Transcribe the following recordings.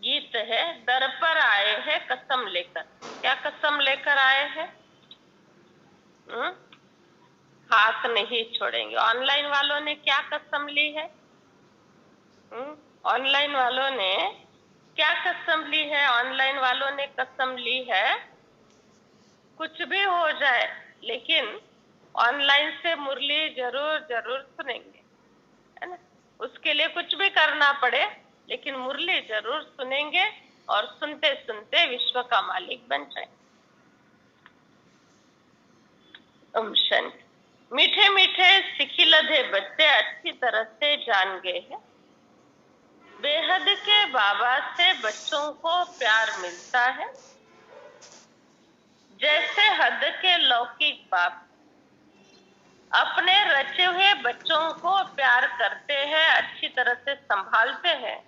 गीत है, दर पर आए हैं कसम लेकर। क्या कसम लेकर आए हैं? हाथ नहीं छोड़ेंगे। ऑनलाइन वालों ने क्या कसम ली है? ऑनलाइन वालों ने क्या कसम ली है? ऑनलाइन वालों ने कसम ली है कुछ भी हो जाए लेकिन ऑनलाइन से मुरली जरूर जरूर सुनेंगे, है ना। उसके लिए कुछ भी करना पड़े लेकिन मुरली जरूर सुनेंगे और सुनते सुनते विश्व का मालिक बन जाए। ओम शांति। मीठे मीठे सिखिलधे बच्चे अच्छी तरह से जान गए हैं, बेहद के बाबा से बच्चों को प्यार मिलता है। जैसे हद के लौकिक बाप अपने रचे हुए बच्चों को प्यार करते हैं, अच्छी तरह से संभालते हैं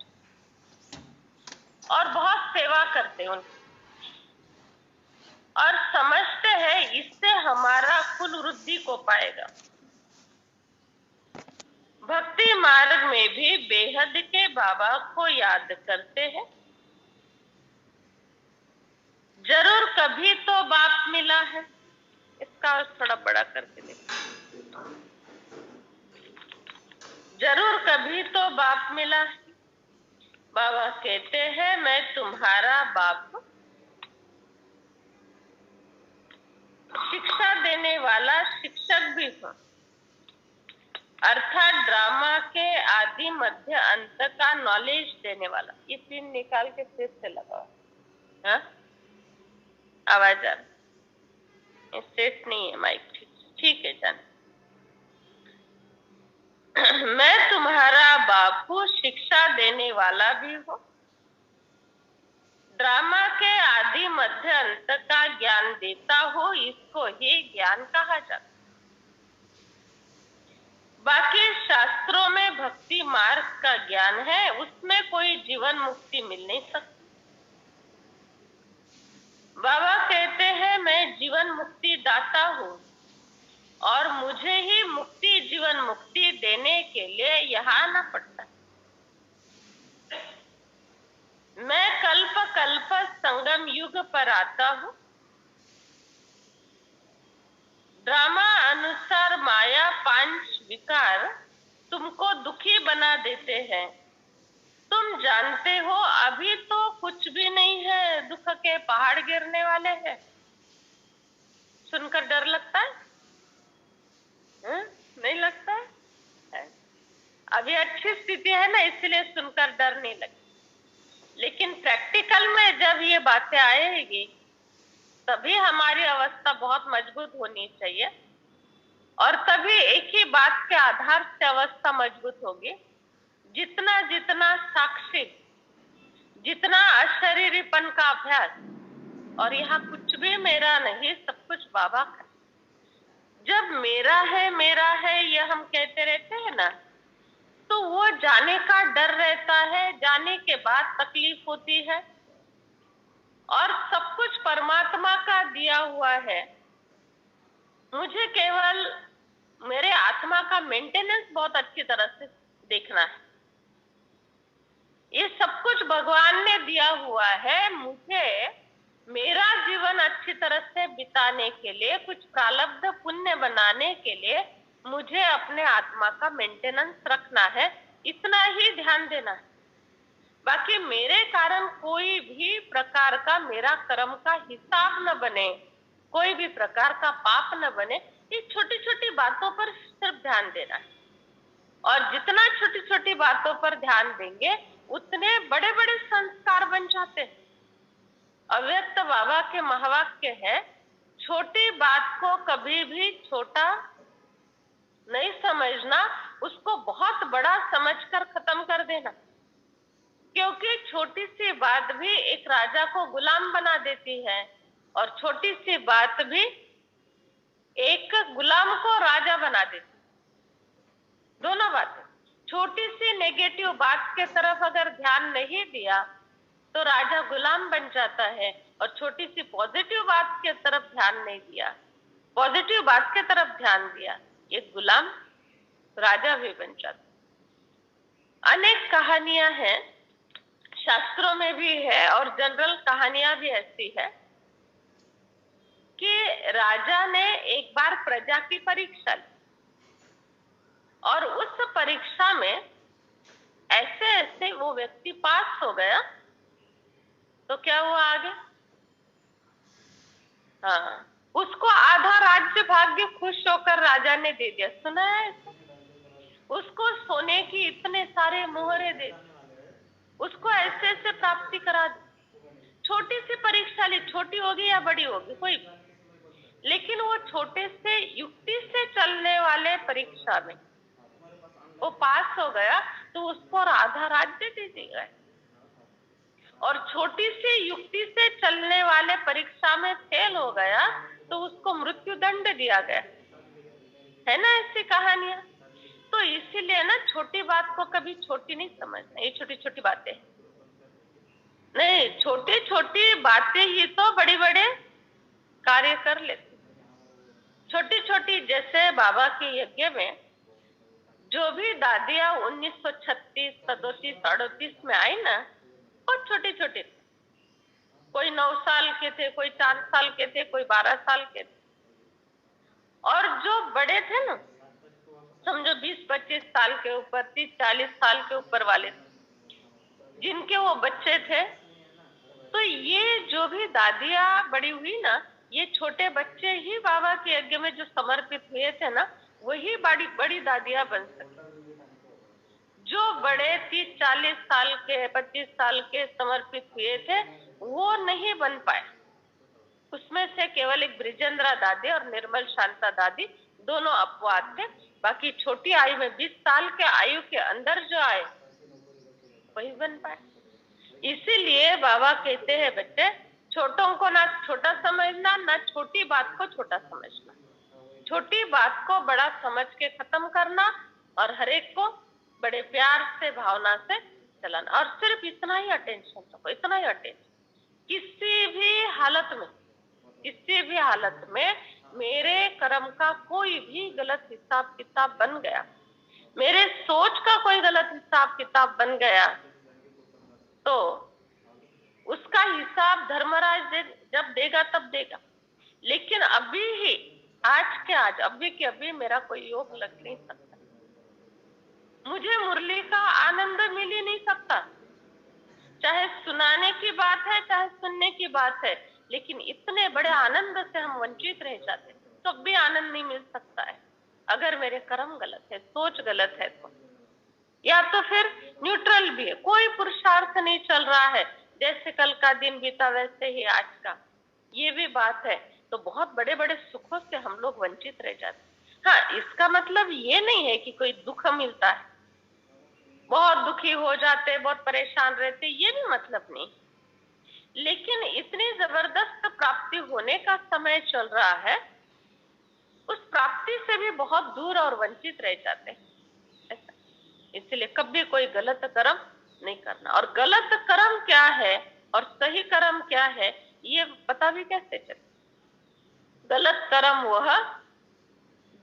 और बहुत सेवा करते हैं उनकी, और समझते हैं इससे हमारा कुल वृद्धि को पाएगा। भक्ति मार्ग में भी बेहद के बाबा को याद करते हैं। जरूर कभी तो बाप मिला है। इसका थोड़ा बड़ा करके देखो। जरूर कभी तो बाप मिला है। बाबा कहते हैं मैं तुम्हारा बाप, शिक्षा देने वाला शिक्षक भी हूँ, अर्थात ड्रामा के आदि मध्य अंत का नॉलेज देने वाला। ये पिन निकाल के फिर से लगाओ। हाँ, आवाज आ रही? सेट नहीं है माइक। ठीक है जान। मैं तुम्हारा बापू, शिक्षा देने वाला भी हूँ, ड्रामा के आदि मध्य अंत का ज्ञान देता हूँ। इसको ही ज्ञान कहा जाता। बाकी शास्त्रों में भक्ति मार्ग का ज्ञान है, उसमें कोई जीवन मुक्ति मिल नहीं सकती। बाबा कहते हैं मैं जीवन मुक्ति दाता हूँ और मुझे ही मुक्ति जीवन मुक्ति देने के लिए यहाँ आना पड़ता है। मैं कल्प कल्प संगम युग पर आता हूँ, ड्रामा अनुसार माया पांच विकार तुमको दुखी बना देते हैं। तुम जानते हो अभी तो कुछ भी नहीं है, दुख के पहाड़ गिरने वाले हैं। सुनकर डर लगता है? नहीं लगता है? अभी अच्छी स्थिति है ना, इसलिए सुनकर डर नहीं लगता। लेकिन प्रैक्टिकल में जब ये बातें आएगी तभी हमारी अवस्था बहुत मजबूत होनी चाहिए, और तभी एक ही बात के आधार से अवस्था मजबूत होगी। जितना जितना साक्षी, जितना अशरीरीपन का अभ्यास, और यहाँ कुछ भी मेरा नहीं, सब कुछ बाबा का। जब मेरा है ये हम कहते रहते हैं ना, तो वो जाने का डर रहता है, जाने के बाद तकलीफ होती है। और सब कुछ परमात्मा का दिया हुआ है, मुझे केवल मेरे आत्मा का मेंटेनेंस बहुत अच्छी तरह से देखना है। ये सब कुछ भगवान ने दिया हुआ है, मुझे मेरा जीवन अच्छी तरह से बिताने के लिए, कुछ प्रारब्ध पुण्य बनाने के लिए मुझे अपने आत्मा का मेंटेनेंस रखना है, इतना ही ध्यान देना है। बाकी मेरे कारण कोई भी प्रकार का मेरा कर्म का हिसाब न बने, कोई भी प्रकार का पाप न बने, ये छोटी छोटी बातों पर सिर्फ ध्यान देना है। और जितना छोटी छोटी बातों पर ध्यान देंगे उतने बड़े बड़े संस्कार बन जाते हैं। अव्यक्त बाबा के महावाक्य है, छोटी बात को कभी भी छोटा नहीं समझना, उसको बहुत बड़ा समझकर खत्म कर देना। क्योंकि छोटी सी बात भी एक राजा को गुलाम बना देती है, और छोटी सी बात भी एक गुलाम को राजा बना देती। दोनों बातें। छोटी सी नेगेटिव बात के तरफ अगर ध्यान नहीं दिया तो राजा गुलाम बन जाता है, और छोटी सी पॉजिटिव बात के तरफ ध्यान नहीं दिया, पॉजिटिव बात के तरफ ध्यान दिया, एक गुलाम राजा भी बन जाता। अनेक कहानियां हैं शास्त्रों में भी है और जनरल कहानियां भी ऐसी है कि राजा ने एक बार प्रजा की परीक्षा ली और उस परीक्षा में ऐसे ऐसे वो व्यक्ति पास हो गया तो क्या हुआ आगे? हाँ, उसको आधा राज्य भाग्य खुश होकर राजा ने दे दिया। सुना है ऐसा? उसको सोने की इतने सारे मोहरे दे, उसको ऐसे ऐसे प्राप्ति करा दी। छोटी सी परीक्षा ली, छोटी होगी या बड़ी होगी कोई, लेकिन वो छोटे से युक्ति से चलने वाले परीक्षा में वो पास हो गया तो उसको और आधा राज्य दे दिया। और छोटी सी युक्ति से चलने वाले परीक्षा में फेल हो गया तो उसको मृत्यु दंड दिया गया। है ना ऐसी कहानियां? तो इसीलिए ना छोटी बात को कभी छोटी नहीं समझना। ये छोटी छोटी बातें नहीं, छोटी छोटी बातें ही तो बड़े बड़े कार्य कर लेती। छोटी छोटी, जैसे बाबा के यज्ञ में जो भी दादियां 1936, 37, 38 में आई ना, बहुत छोटे छोटे, कोई 9 साल के थे, कोई 4 साल के थे, कोई 12 साल के थे। और जो बड़े थे ना, समझो 20-25 साल के ऊपर, 30-40 साल के ऊपर वाले थे, जिनके वो बच्चे थे, तो ये जो भी दादियां बड़ी हुई ना, ये छोटे बच्चे ही बाबा के यज्ञ में जो समर्पित हुए थे ना, वही बड़ी बड़ी दादियां बन सके। जो बड़े 30-40 साल के, 25 साल के समर्पित हुए थे, वो नहीं बन पाए। उसमें से केवल एक ब्रिजेंद्रा दादी और निर्मल शांता दादी दोनों अपवाद थे। बाकी छोटी आयु में 20 साल के आयु के अंदर जो आए वही बन पाए। इसीलिए बाबा कहते हैं, बच्चे छोटों को ना छोटा समझना, ना छोटी बात को छोटा समझना। छोटी बात को बड़ा समझ के खत्म करना और हर एक को बड़े प्यार से, भावना से चलाना। और सिर्फ इतना ही अटेंशन रखो, इतना ही अटेंशन। किसी भी हालत में, किसी भी हालत में मेरे कर्म का कोई भी गलत हिसाब किताब बन गया, मेरे सोच का कोई गलत हिसाब किताब बन गया, तो उसका हिसाब धर्मराज जब देगा तब देगा। लेकिन अभी ही, आज के आज, अभी के अभी मेरा कोई योग लग नहीं सकता, मुझे मुरली का आनंद मिल ही नहीं सकता। चाहे सुनाने की बात है, चाहे सुनने की बात है, लेकिन इतने बड़े आनंद से हम वंचित रह जाते, तब भी आनंद नहीं मिल सकता है अगर मेरे कर्म गलत है, सोच गलत है तो। या तो फिर न्यूट्रल भी है, कोई पुरुषार्थ नहीं चल रहा है, जैसे कल का दिन बीता वैसे ही आज का, ये भी बात है, तो बहुत बड़े बड़े सुखों से हम लोग वंचित रह जाते। हाँ, इसका मतलब ये नहीं है कि कोई दुख मिलता है, बहुत दुखी हो जाते, बहुत परेशान रहते, ये भी मतलब नहीं। लेकिन इतनी जबरदस्त प्राप्ति होने का समय चल रहा है, उस प्राप्ति से भी बहुत दूर और वंचित रह जाते हैं। इसलिए कभी कोई गलत कर्म नहीं करना। और गलत कर्म क्या है और सही कर्म क्या है, ये पता भी कैसे चले? गलत कर्म वह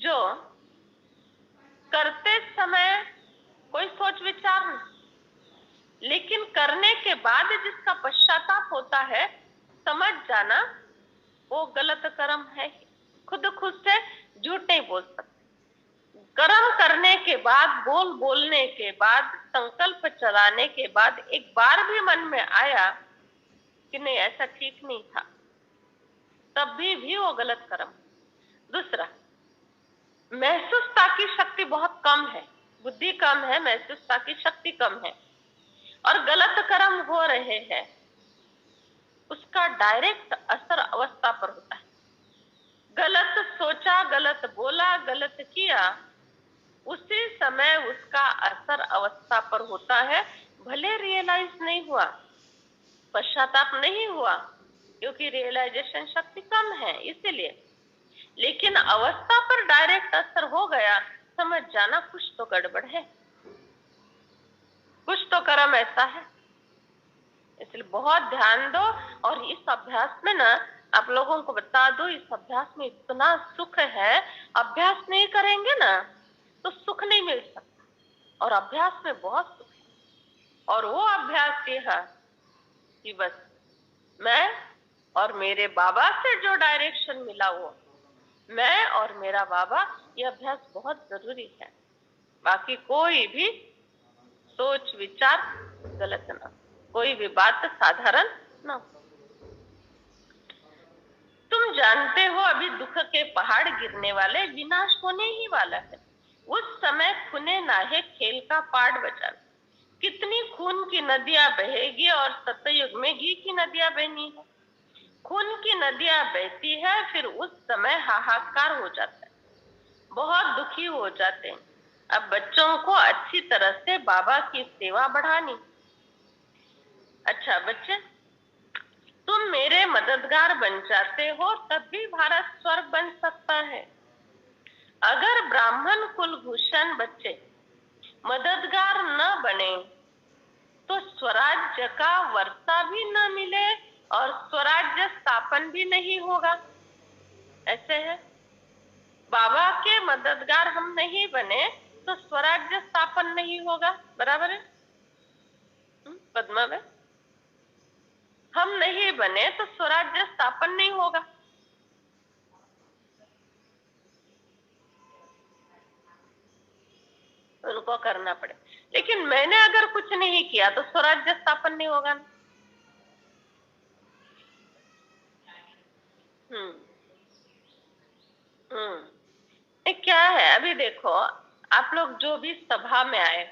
जो करते समय कोई सोच विचार नहीं, लेकिन करने के बाद जिसका पश्चाताप होता है, समझ जाना वो गलत कर्म है। खुद से झूठ नहीं बोल सकते। कर्म करने के बाद, बोलने के बाद, संकल्प चलाने के बाद एक बार भी मन में आया कि नहीं ऐसा ठीक नहीं था, तब भी वो गलत कर्म। दूसरा, महसूसता की शक्ति बहुत कम है, बुद्धि कम है, महसूसता की शक्ति कम है, और गलत कर्म हो रहे हैं, उसका डायरेक्ट असर अवस्था पर होता है। गलत सोचा, गलत बोला, गलत किया, उसी समय उसका असर अवस्था पर होता है। भले रियलाइज नहीं हुआ, पश्चाताप नहीं हुआ, क्योंकि रियलाइजेशन शक्ति कम है इसीलिए, लेकिन अवस्था पर डायरेक्ट असर हो गया, समझ जाना कुछ तो गड़बड़ है, कुछ तो कर्म ऐसा है। इसलिए बहुत ध्यान दो। और इस अभ्यास में ना, आप लोगों को बता दो, इस अभ्यास में इतना सुख है, अभ्यास नहीं करेंगे ना तो सुख नहीं मिल सकता, और अभ्यास में बहुत सुख है। और वो अभ्यास ये है कि बस मैं और मेरे बाबा से जो डायरेक्शन मिला वो मैं और मेरा बाबा, ये अभ्यास बहुत जरूरी है। बाकी कोई भी सोच विचार गलत ना, कोई भी बात साधारण ना। तुम जानते हो अभी दुख के पहाड़ गिरने वाले, विनाश होने ही वाला है। उस समय खुने नाहे खेल का पाठ बचा, कितनी खून की नदियां बहेगी और सतयुग में घी की नदियां बहनी है। खून की नदियां बहती है, फिर उस समय हाहाकार हो जाता है, बहुत दुखी हो जाते हैं। अब बच्चों को अच्छी तरह से बाबा की सेवा बढ़ानी। अच्छा बच्चे, तुम मेरे मददगार बन जाते हो तब भी भारत स्वर्ग बन सकता है। अगर ब्राह्मण कुलभूषण बच्चे मददगार न बने तो स्वराज्य का वर्षा भी न मिले और स्वराज्य स्थापन भी नहीं होगा। ऐसे है, बाबा के मददगार हम नहीं बने तो स्वराज्य स्थापन नहीं होगा, बराबर है पद्मा में? हम नहीं बने तो स्वराज्य स्थापन नहीं होगा। उनको करना पड़े, लेकिन मैंने अगर कुछ नहीं किया तो स्वराज्य स्थापन नहीं होगा ना। हम्म क्या है, अभी देखो आप लोग जो भी सभा में आए,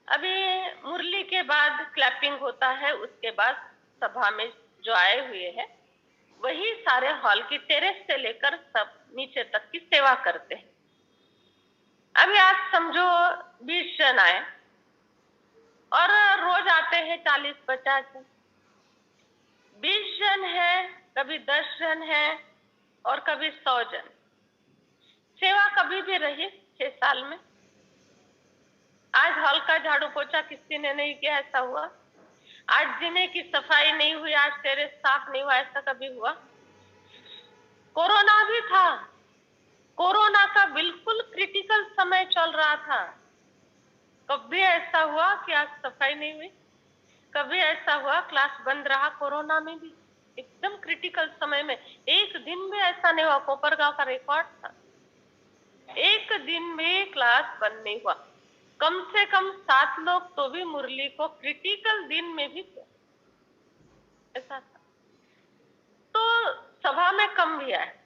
अभी मुरली के बाद क्लैपिंग होता है, उसके बाद सभा में जो आए हुए हैं वही सारे हॉल की टेरेस से लेकर सब नीचे तक की सेवा करते हैं। अभी आज समझो 20 जन आए और रोज आते हैं 40-50 जन, 20 जन है, कभी 10 जन है और कभी 100 जन। सेवा कभी भी रही 6 साल में। आज हॉल का झाड़ू पोछा किसी ने नहीं किया, ऐसा हुआ? आज जीने की सफाई नहीं हुई, आज टेरेस साफ नहीं हुआ, ऐसा कभी हुआ? कोरोना भी था, कोरोना का बिल्कुल क्रिटिकल समय चल रहा था, कभी ऐसा हुआ कि आज सफाई नहीं हुई? कभी ऐसा हुआ क्लास बंद रहा कोरोना में भी? एकदम क्रिटिकल समय में एक दिन भी ऐसा नहीं हुआ। कोपरगांव का रिकॉर्ड था, एक दिन भी क्लास बंद नहीं हुआ। कम से कम 7 लोग तो भी मुरली को क्रिटिकल दिन में भी थे, ऐसा था। तो सभा में कम भी आए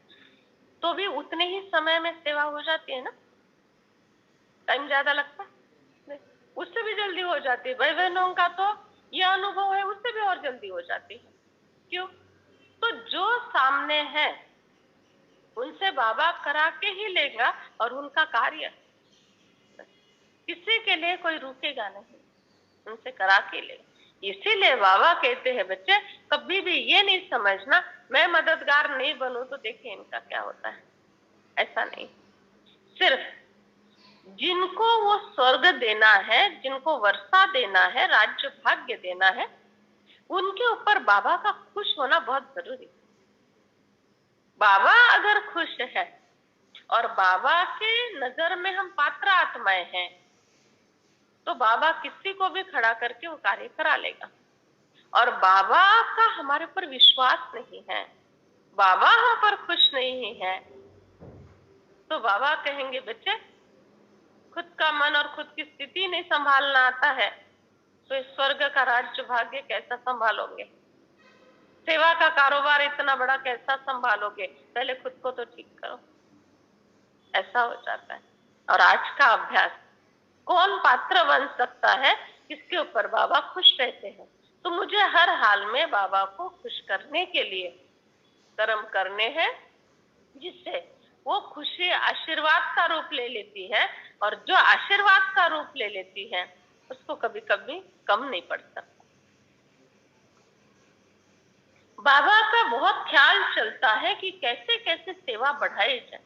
तो भी उतने ही समय में सेवा हो जाती है ना। टाइम ज्यादा लगता है, उससे भी जल्दी हो जाती है। भाई बहनों का तो ये अनुभव है, उससे भी और जल्दी हो जाती है। क्यों? तो जो सामने है उनसे बाबा करा के ही लेगा और उनका कार्य किसी के लिए कोई रुकेगा नहीं, उनसे करा के ले। इसीलिए बाबा कहते हैं बच्चे कभी भी ये नहीं समझना मैं मददगार नहीं बनूं तो देखिए इनका क्या होता है, ऐसा नहीं। सिर्फ जिनको वो स्वर्ग देना है, जिनको वर्षा देना है, राज्य भाग्य देना है, उनके ऊपर बाबा का खुश होना बहुत जरूरी है। बाबा अगर खुश है और बाबा के नजर में हम पात्र आत्माएं हैं तो बाबा किसी को भी खड़ा करके वो कार्य करा लेगा। और बाबा का हमारे पर विश्वास नहीं है, बाबा हम पर खुश नहीं है, तो बाबा कहेंगे बच्चे खुद का मन और खुद की स्थिति नहीं संभालना आता है तो इस स्वर्ग का राज्य भाग्य कैसा संभालोगे? सेवा का कारोबार इतना बड़ा कैसा संभालोगे? पहले खुद को तो ठीक करो, ऐसा हो जाता है। और आज का अभ्यास, कौन पात्र बन सकता है किसके ऊपर बाबा खुश रहते हैं? तो मुझे हर हाल में बाबा को खुश करने के लिए कर्म करने हैं, जिससे वो खुशी आशीर्वाद का रूप ले लेती है। और जो आशीर्वाद का रूप ले लेती है उसको कभी कभी कम नहीं पड़ सकता। बाबा का बहुत ख्याल चलता है कि कैसे कैसे सेवा बढ़ाई जाए,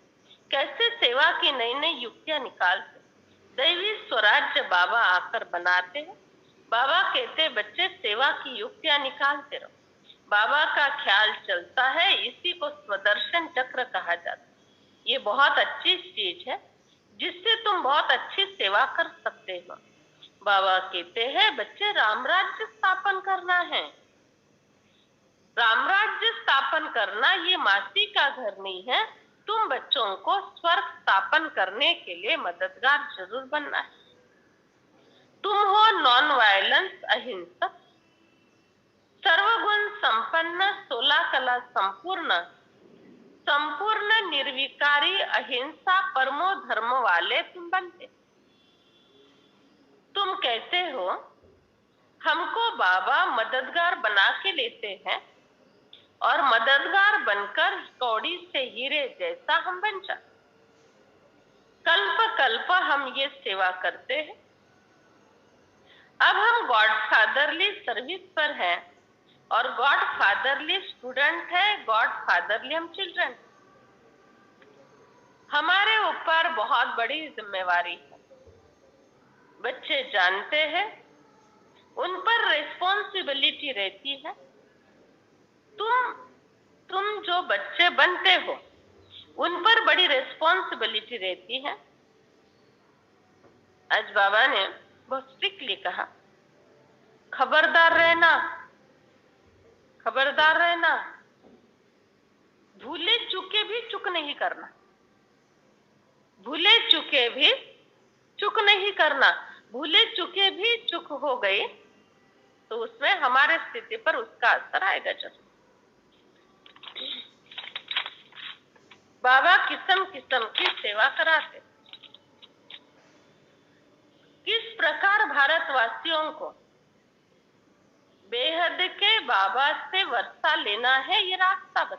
कैसे सेवा की नई नई युक्तियां निकालते। दैवी स्वराज्य बाबा आकर बनाते हैं। बाबा कहते बच्चे सेवा की युक्तियां निकालते रहो। बाबा का ख्याल चलता है, इसी को स्वदर्शन चक्र कहा जाता है। ये बहुत अच्छी चीज है जिससे तुम बहुत अच्छी सेवा कर सकते हो। बाबा कहते हैं बच्चे रामराज्य स्थापन करना है। रामराज्य स्थापन करना ये मासी का घर नहीं है। तुम बच्चों को स्वर्ग स्थापन करने के लिए मददगार जरूर बनना है। तुम हो नॉन वायलेंस अहिंसक, सर्वगुण संपन्न, 16 कला संपूर्ण, संपूर्ण निर्विकारी, अहिंसा परमो धर्म वाले तुम बनते। तुम कैसे हो? हमको बाबा मददगार बना के लेते हैं और मददगार बनकर कौड़ी से हीरे जैसा हम बन जाते। कल्प कल्प हम ये सेवा करते हैं। अब हम गॉड फादरली सर्विस पर हैं और गॉड फादरली स्टूडेंट है, गॉड फादरली हम चिल्ड्रन। हमारे ऊपर बहुत बड़ी जिम्मेवारी है। बच्चे जानते हैं उन पर रिस्पॉन्सिबिलिटी रहती है। तुम जो बच्चे बनते हो उन पर बड़ी रिस्पॉन्सिबिलिटी रहती है। आज बाबा ने बहुत स्ट्रिक्टली कहा, खबरदार रहना, खबरदार रहना, भूले चुके भी चुक नहीं करना, भूले चुके भी चुक नहीं करना। भूले चुके भी चुक हो गए तो उसमें हमारे स्थिति पर उसका असर आएगा जरूर। बाबा किस्म किस्म की सेवा कराते। किस प्रकार भारतवासियों को बेहद के बाबा से वर्षा लेना है ये रास्ता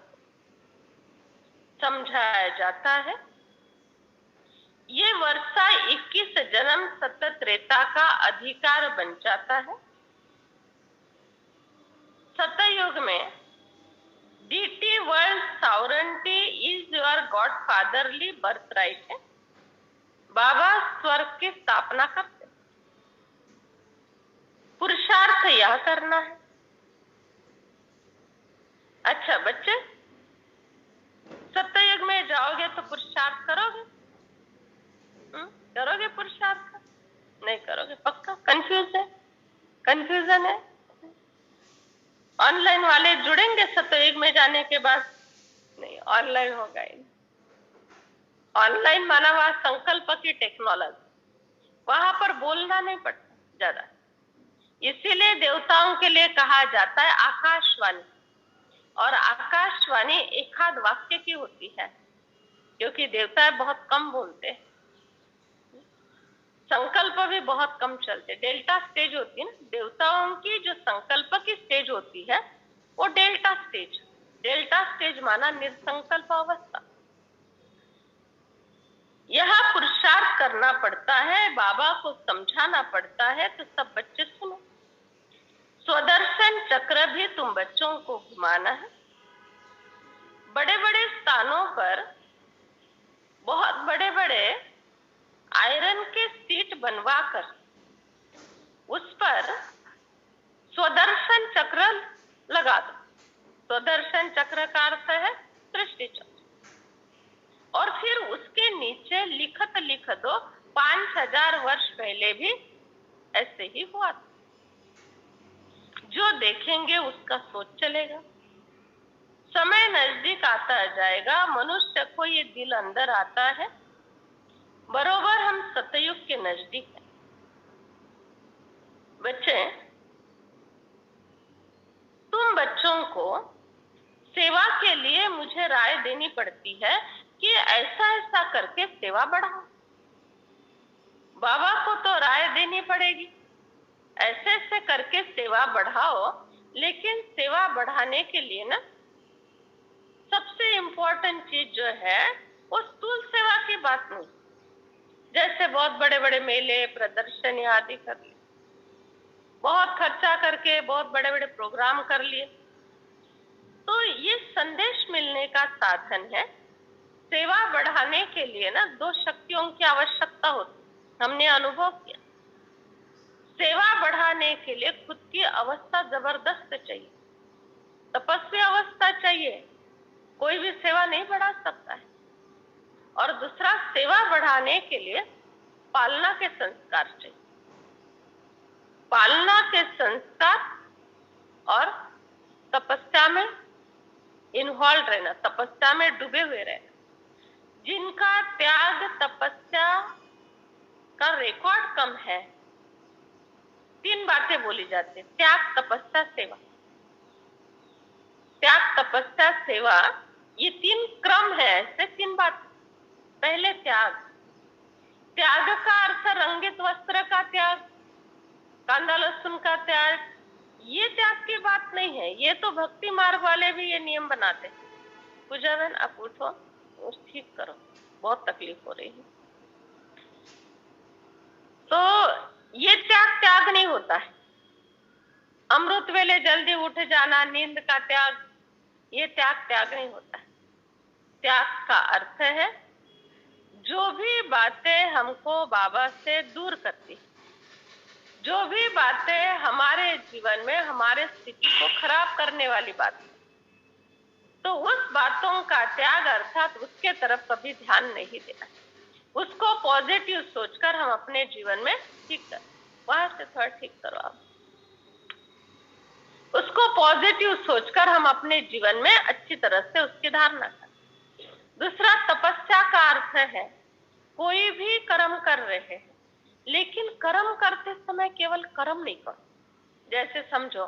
समझाया जाता है। ये वर्षा 21 जन्म सतत रेता का अधिकार बन जाता है। सतयुग में deity world sovereignty is your god fatherly birth right है। बाबा स्वर्ग की स्थापना करते। पुरुषार्थ यह करना है। अच्छा बच्चे, सतयुग में जाओगे तो पुरुषार्थ करोगे? करोगे पुरुषार्थ? नहीं करोगे पक्का? कंफ्यूजन है। ऑनलाइन वाले जुड़ेंगे सतयुग में जाने के बाद? नहीं, ऑनलाइन होगा ही। ऑनलाइन माना वहां संकल्प की टेक्नोलॉजी, वहां पर बोलना नहीं पड़ता ज्यादा। इसीलिए देवताओं के लिए कहा जाता है आकाशवाणी, और आकाशवाणी एक आध वाक्य की होती है क्योंकि देवता बहुत कम बोलते हैं। संकल्प भी बहुत कम चलते। डेल्टा स्टेज होती है ना देवताओं की, जो संकल्प की स्टेज होती है वो डेल्टा स्टेज। डेल्टा स्टेज माना निसंकल्प अवस्था। यह पुरुषार्थ करना पड़ता है, बाबा को समझाना पड़ता है। तो सब बच्चे सुनो, स्वदर्शन चक्र भी तुम बच्चों को घुमाना है। बड़े बड़े स्थानों पर बहुत बड़े बड़े आयरन के सीट बनवाकर उस पर स्वदर्शन चक्र लगा दो। स्वदर्शन चक्र का अर्थ है सृष्टि चक्र। और फिर उसके नीचे लिख दो 5000 वर्ष पहले भी ऐसे ही हुआ था। जो देखेंगे उसका सोच चलेगा। समय नजदीक आता जाएगा, मनुष्य को ये दिल अंदर आता है बरोबर हम सतयुग के नजदीक हैं। बच्चे, तुम बच्चों को सेवा के लिए मुझे राय देनी पड़ती है कि ऐसा ऐसा करके सेवा बढ़ाओ। बाबा को तो राय देनी पड़ेगी, ऐसे ऐसे करके सेवा बढ़ाओ। लेकिन सेवा बढ़ाने के लिए ना सबसे इम्पोर्टेंट चीज जो है वो स्थूल सेवा की बात नहीं। जैसे बहुत बड़े बड़े मेले प्रदर्शनी आदि कर लिए, बहुत खर्चा करके बहुत बड़े बड़े प्रोग्राम कर लिए, तो ये संदेश मिलने का साधन है। सेवा बढ़ाने के लिए ना 2 शक्तियों की आवश्यकता होती, हमने अनुभव किया। सेवा बढ़ाने के लिए खुद की अवस्था जबरदस्त चाहिए, तपस्वी अवस्था चाहिए, कोई भी सेवा नहीं बढ़ा सकता है। और दूसरा, सेवा बढ़ाने के लिए पालना के संस्कार चाहिए। पालना के संस्कार और तपस्या में इन्वॉल्व रहना, तपस्या में डूबे हुए रहना। जिनका त्याग तपस्या का रिकॉर्ड कम है, 3 बातें बोली जाती है, त्याग तपस्या सेवा। त्याग तपस्या सेवा, ये 3 क्रम है, ऐसे 3 बात। पहले त्याग, त्याग का अर्थ रंगित वस्त्र का त्याग, कांदा लहसुन का त्याग, ये त्याग की बात नहीं है। ये तो भक्ति मार्ग वाले भी ये नियम बनाते हैं। पूजा बहन आप उठो, ठीक करो, बहुत तकलीफ हो रही है। तो ये त्याग त्याग नहीं होता है। अमृत वेले जल्दी उठ जाना, नींद का त्याग, ये त्याग त्याग नहीं होता है। त्याग का अर्थ है जो भी बातें हमको बाबा से दूर करती, जो भी बातें हमारे जीवन में हमारे स्थिति को खराब करने वाली बात, तो उस बातों का त्याग, अर्थात उसके तरफ कभी ध्यान नहीं देना। उसको पॉजिटिव सोचकर हम अपने जीवन में ठीक कर, वहां से थोड़ा ठीक करो आप। उसको पॉजिटिव सोचकर हम अपने जीवन में अच्छी तरह से उसकी धारणा करें। दूसरा, तपस्या का अर्थ है कोई भी कर्म कर रहे हैं, लेकिन कर्म करते समय केवल कर्म नहीं करो। जैसे समझो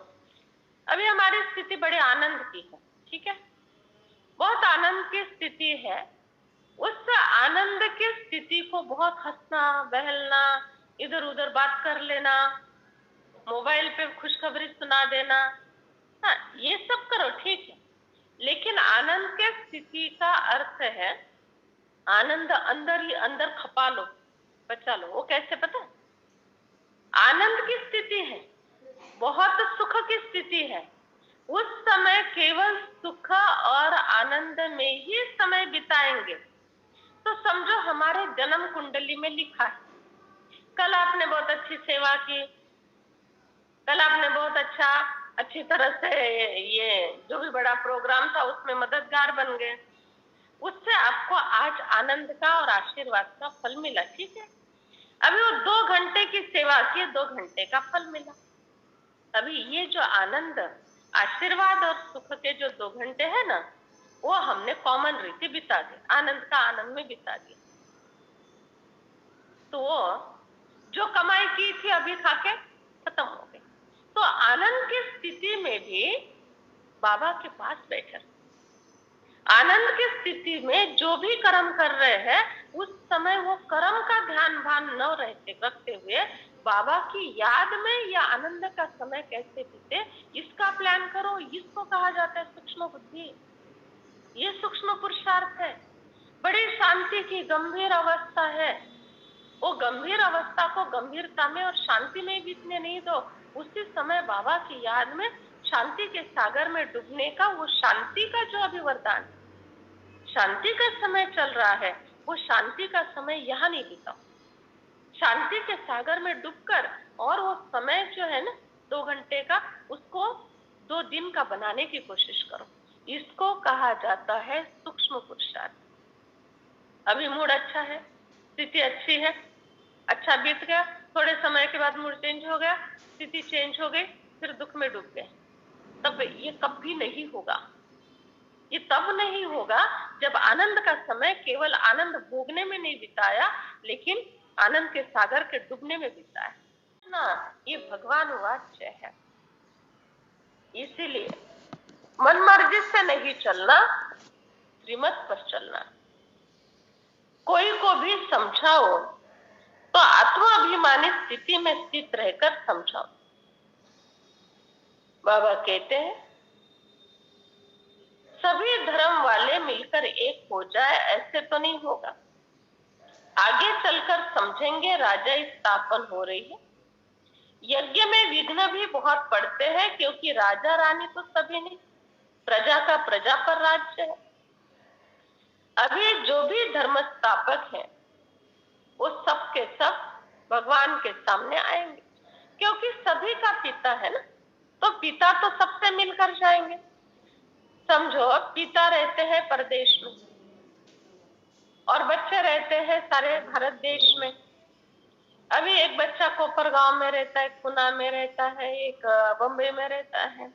अभी हमारी स्थिति बड़े आनंद की है, ठीक है, बहुत आनंद की स्थिति है। उस आनंद की स्थिति को बहुत हंसना, बहलना, इधर उधर बात कर लेना, मोबाइल पे खुशखबरी सुना देना, हाँ ये सब करो, ठीक है, लेकिन आनंद के स्थिति का अर्थ है आनंद अंदर ही अंदर खपा लो, बचा लो। वो कैसे पता है? आनंद की स्थिति है, बहुत सुख की स्थिति है, उस समय केवल सुख और आनंद में ही समय बिताएंगे तो समझो हमारे जन्म कुंडली में लिखा है। कल आपने बहुत अच्छी सेवा की, कल आपने बहुत अच्छी तरह से ये जो भी बड़ा प्रोग्राम था उसमें मददगार बन गए, उससे आपको आज आनंद का और आशीर्वाद का फल मिला, ठीक है। अभी वो 2 घंटे की सेवा की, 2 घंटे का फल मिला। अभी ये जो आनंद, आशीर्वाद और सुख के जो 2 घंटे है ना, वो हमने कॉमन रीति बिता दी, आनंद का आनंद में बिता दिया। तो जो कमाई की थी अभी खाके खत्म हो गई। तो आनंद की स्थिति में भी बाबा के पास बैठे, आनंद की स्थिति में जो भी कर्म कर रहे हैं उस समय वो कर्म का ध्यान भान न रखते हुए बाबा की याद में या आनंद का समय कैसे बीते इसका प्लान करो। इसको कहा जाता है सूक्ष्म बुद्धि। ये सूक्ष्म पुरुषार्थ है, बड़ी शांति की गंभीर अवस्था है। वो गंभीर अवस्था को गंभीरता में और शांति में बीतने नहीं दो। उसी समय बाबा की याद में शांति के सागर में डूबने का, वो शांति का जो अभी वरदान, शांति का समय चल रहा है, वो शांति का समय यहाँ नहीं बिताओ। शांति के सागर में डूबकर, और वो समय जो है ना 2 घंटे का, उसको 2 दिन का बनाने की कोशिश करो। इसको कहा जाता है सूक्ष्म पुरुषार्थ। अभी मूड अच्छा है, स्थिति अच्छी है, अच्छा बीत गया, थोड़े समय के बाद मूड चेंज हो गया, स्थिति चेंज हो गई, फिर दुख में डूब गए। तब ये कभी नहीं होगा। ये तब नहीं होगा जब आनंद का समय केवल आनंद भोगने में नहीं बिताया, लेकिन आनंद के सागर के डूबने में बिताया ना। ये भगवान वाच्य है। इसीलिए मन मर्जी से नहीं चलना, श्रीमत पर चलना। कोई को भी समझाओ तो आत्माभिमानी स्थिति में स्थित रहकर समझाओ। बाबा कहते हैं सभी धर्म वाले मिलकर एक हो जाए, ऐसे तो नहीं होगा। आगे चलकर समझेंगे, राजा स्थापन हो रही है। यज्ञ में विघ्न भी बहुत पड़ते हैं, क्योंकि राजा रानी तो सभी नहीं, प्रजा का प्रजा पर राज्य है। अभी जो भी धर्म स्थापक है वो सब के सब भगवान के सामने आएंगे, क्योंकि सभी का पिता है ना, तो पिता तो सबसे मिलकर जाएंगे। समझो पिता रहते हैं परदेश में और बच्चे रहते हैं सारे भारत देश में, अभी एक बच्चा कोपरगांव में रहता है, पुणे में रहता है, एक बम्बई में रहता है।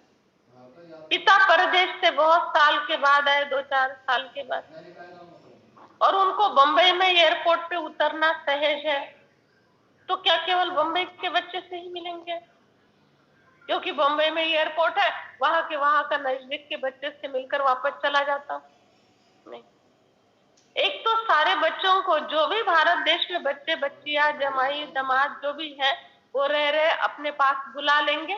पिता परदेश से बहुत साल के बाद आए, 2-4 साल के बाद, और उनको बम्बई में एयरपोर्ट पे उतरना सहज है, तो क्या केवल बम्बई के बच्चे से ही मिलेंगे? क्योंकि बम्बई में एयरपोर्ट है, वहां का नजदीक के बच्चे से मिलकर वापस चला जाता? नहीं। एक तो सारे बच्चों को, जो भी भारत देश में बच्चे बच्चियां, जमाई दामाद जो भी है, वो रह रहे अपने पास बुला लेंगे,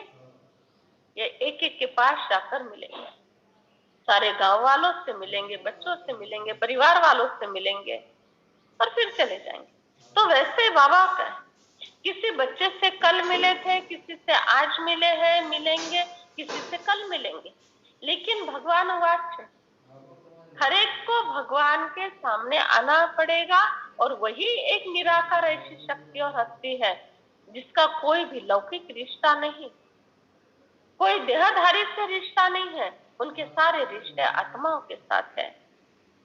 या एक एक के पास जाकर मिलेंगे? सारे गांव वालों से मिलेंगे, बच्चों से मिलेंगे, परिवार वालों से मिलेंगे, और फिर चले जाएंगे। तो वैसे बाबा का किसी बच्चे से कल मिले थे, किसी से आज मिले हैं, मिलेंगे, किसी से कल मिलेंगे, लेकिन भगवान वाच, हर एक को भगवान के सामने आना पड़ेगा। और वही एक निराकार ऐसी शक्ति और हस्ती है जिसका कोई भी लौकिक रिश्ता नहीं, कोई देहधारी से रिश्ता नहीं है, उनके सारे रिश्ते आत्माओं के साथ है।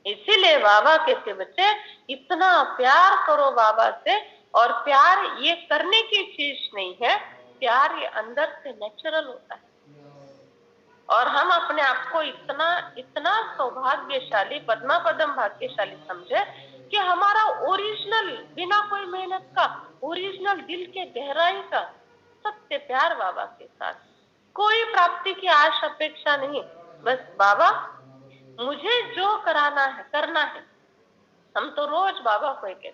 इसीलिए बाबा कहते बच्चे, इतना प्यार करो बाबा से। और प्यार ये करने की चीज नहीं है, प्यार ये अंदर से नेचुरल होता है। और हम अपने आप को इतना इतना सौभाग्यशाली, पद्मा पदम भाग्यशाली समझे कि हमारा ओरिजिनल, बिना कोई मेहनत का, ओरिजिनल दिल के गहराई का सत्य प्यार बाबा के साथ, कोई प्राप्ति की आश अपेक्षा नहीं। बस बाबा मुझे जो कराना है करना है। हम तो रोज बाबा को कहते,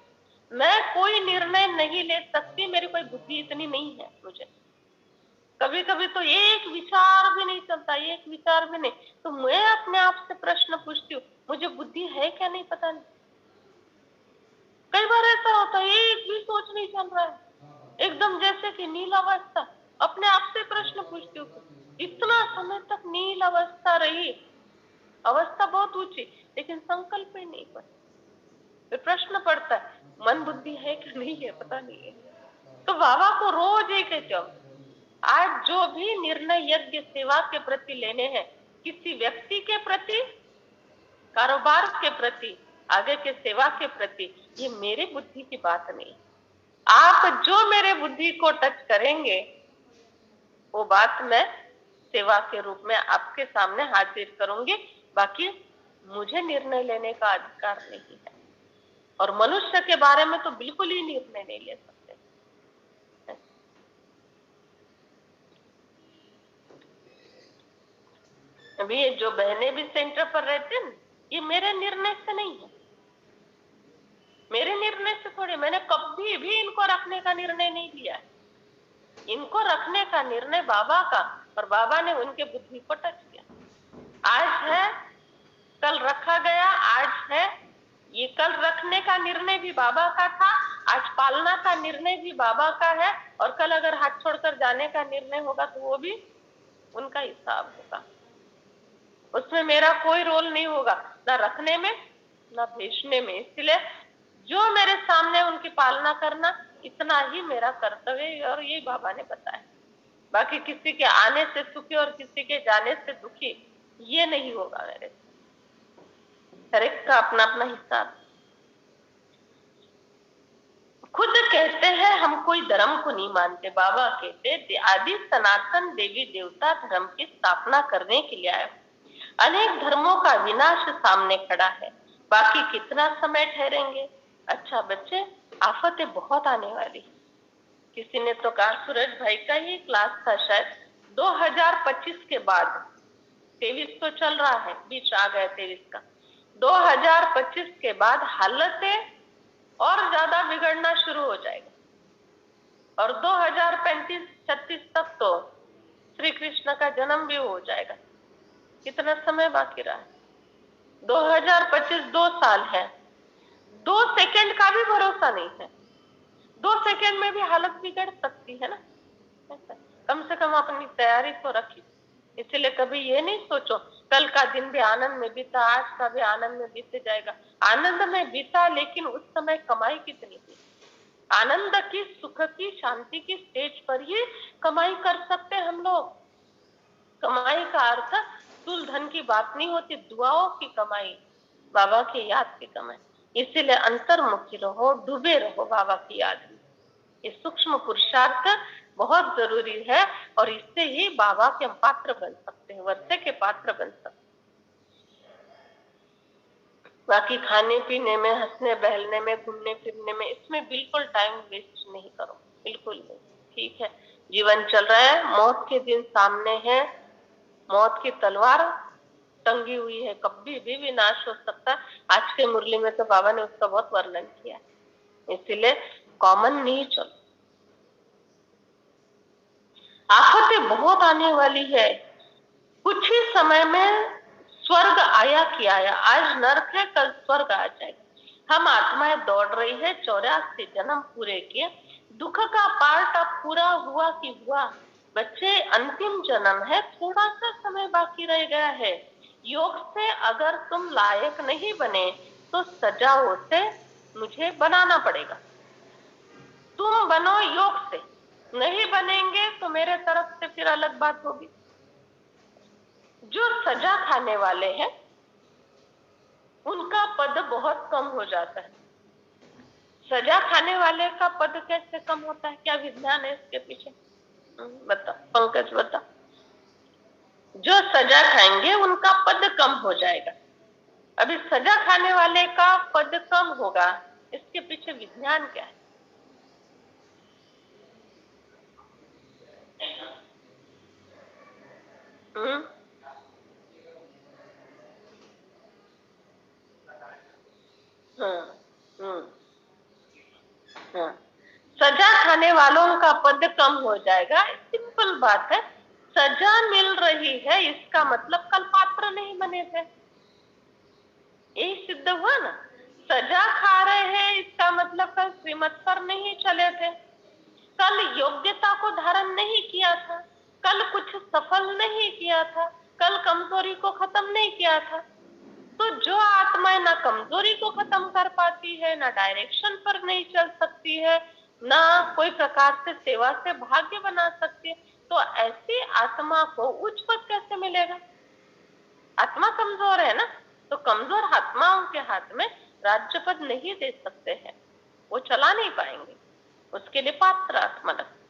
मैं कोई निर्णय नहीं ले सकती, मेरी कोई बुद्धि इतनी नहीं है। मुझे कभी कभी तो एक विचार भी नहीं चलता, एक विचार भी नहीं, तो मैं अपने आप से प्रश्न पूछती हूँ, मुझे बुद्धि है क्या? नहीं, पता नहीं। कई बार ऐसा होता है, एक भी सोच नहीं चल रहा है, एकदम जैसे कि नील अवस्था। अपने आप से प्रश्न पूछती हूँ, इतना समय तक नील अवस्था रही, अवस्था बहुत ऊंची, लेकिन संकल्प ही नहीं बना। फिर प्रश्न पड़ता है, मन बुद्धि है कि नहीं है, पता नहीं है। तो बाबा को रोज एक कहते हो, आज जो भी निर्णय यज्ञ सेवा के प्रति लेने हैं, किसी व्यक्ति के प्रति, कारोबार के प्रति, आगे के सेवा के प्रति, ये मेरी बुद्धि की बात नहीं। आप जो मेरे बुद्धि को टच करेंगे, वो बात मैं सेवा के रूप में आपके सामने हाजिर करूंगी। बाकी मुझे निर्णय लेने का अधिकार नहीं है, और मनुष्य के बारे में तो बिल्कुल ही निर्णय नहीं ले सकते। अभी ये जो बहनें भी सेंटर पर रहते हैं, ये मेरे निर्णय से नहीं है, मेरे निर्णय से थोड़े। मैंने कभी भी इनको रखने का निर्णय नहीं लिया है। इनको रखने का निर्णय बाबा का, और बाबा ने उनके बुद्धि को टच किया। आज है, कल रखा गया, आज है। ये कल रखने का निर्णय भी बाबा का था, आज पालना का निर्णय भी बाबा का है, और कल अगर हाथ छोड़कर जाने का निर्णय होगा तो वो भी उनका हिसाब होगा। उसमें मेरा कोई रोल नहीं होगा, ना रखने में ना भेजने में। इसलिए जो मेरे सामने उनकी पालना करना, इतना ही मेरा कर्तव्य है, और यही बाबा ने बताया। बाकी किसी के आने से सुखी और किसी के जाने से दुखी, ये नहीं होगा मेरे से। हर एक का अपना अपना हिसाब। खुद कहते हैं हम कोई धर्म को नहीं मानते। बाबा कहते आदि सनातन देवी देवता धर्म की स्थापना करने के लिए आए, अनेक धर्मों का विनाश सामने खड़ा है, बाकी कितना समय ठहरेंगे। अच्छा बच्चे, आफतें बहुत आने वाली। किसी ने तो कहा, सूरज भाई का ही क्लास था शायद, 2025 के बाद, 23 तो चल रहा है, बीच आ गया 23 का, 2025 के बाद हालतें और ज्यादा बिगड़ना शुरू हो जाएगा, और 2035-36 तक तो श्री कृष्ण का जन्म भी हो जाएगा। कितना समय बाकी रहा है? 2025 2 साल है, 2 सेकंड का भी भरोसा नहीं है। 2 सेकंड में भी हालत बिगड़ सकती है ना। कम से कम अपनी तैयारी तो रखी। इसलिए कभी ये नहीं सोचो कल का दिन भी आनंद में बीता, आज का भी आनंद में बीत जाएगा। आनंद में बीता, लेकिन उस समय कमाई कितनी थी? आनंद की, सुख की, शांति की स्टेज पर ही कमाई कर सकते हम लोग। कमाई का अर्थ स्थूल धन की बात नहीं होती, दुआओं की कमाई, बाबा की याद की कमाई। इसीलिए अंतर्मुखी रहो, डूबे रहो बाबा की याद में। ये सूक्ष्म पुरुषार्थ बहुत जरूरी है और इससे ही बाबा के हम पात्र बन सकते हैं, वर्षे के पात्र बन सकते हैं। बाकी खाने पीने में, हंसने बहलने में, घूमने फिरने में, इसमें बिल्कुल टाइम वेस्ट नहीं करो, बिल्कुल नहीं। ठीक है, जीवन चल रहा है, मौत के दिन सामने है, मौत की तलवार टंगी हुई है, कभी भी विनाश हो सकता है। आज के मुरली में तो बाबा ने उसका बहुत वर्णन किया, इसलिए कॉमन नहीं चलो। आफतें बहुत आने वाली है, कुछ ही समय में स्वर्ग आया कि आया, आज नरक है कल स्वर्ग आ जाएगा। हम आत्माएं दौड़ रही है, 84 जन्म पूरे किए, दुख का पार्ट अब पूरा हुआ कि हुआ। बच्चे अंतिम जन्म है, थोड़ा सा समय बाकी रह गया है। योग से अगर तुम लायक नहीं बने तो सजाओं से मुझे बनाना पड़ेगा। तुम बनो योग से, नहीं बनेंगे तो मेरे तरफ से फिर अलग बात होगी। जो सजा खाने वाले हैं उनका पद बहुत कम हो जाता है। सजा खाने वाले का पद कैसे कम होता है, क्या विज्ञान है इसके पीछे? बता पंकज, बता। जो सजा खाएंगे उनका पद कम हो जाएगा। अभी सजा खाने वाले का पद कम होगा, इसके पीछे विज्ञान क्या है? हम्म हम्म हाँ। सजा खाने वालों का पद कम हो जाएगा, सिंपल बात है। सजा मिल रही है इसका मतलब कल पात्र नहीं बने थे, यही सिद्ध हुआ ना। सजा खा रहे हैं इसका मतलब कल श्रीमत पर नहीं चले थे, कल योग्यता को धारण नहीं किया था, कल कुछ सफल नहीं किया था, कल कमजोरी को खत्म नहीं किया था। तो जो आत्माएं ना कमजोरी को खत्म कर पाती है, ना डायरेक्शन पर नहीं चल सकती है, ना कोई प्रकार से सेवा से भाग्य बना सकती है, तो ऐसी आत्मा को उच्च पद कैसे मिलेगा? आत्मा कमजोर है ना, तो कमजोर आत्माओं के हाथ में राज्य पद नहीं दे सकते हैं, वो चला नहीं पाएंगे, उसके लिए पात्र आत्मा लगती।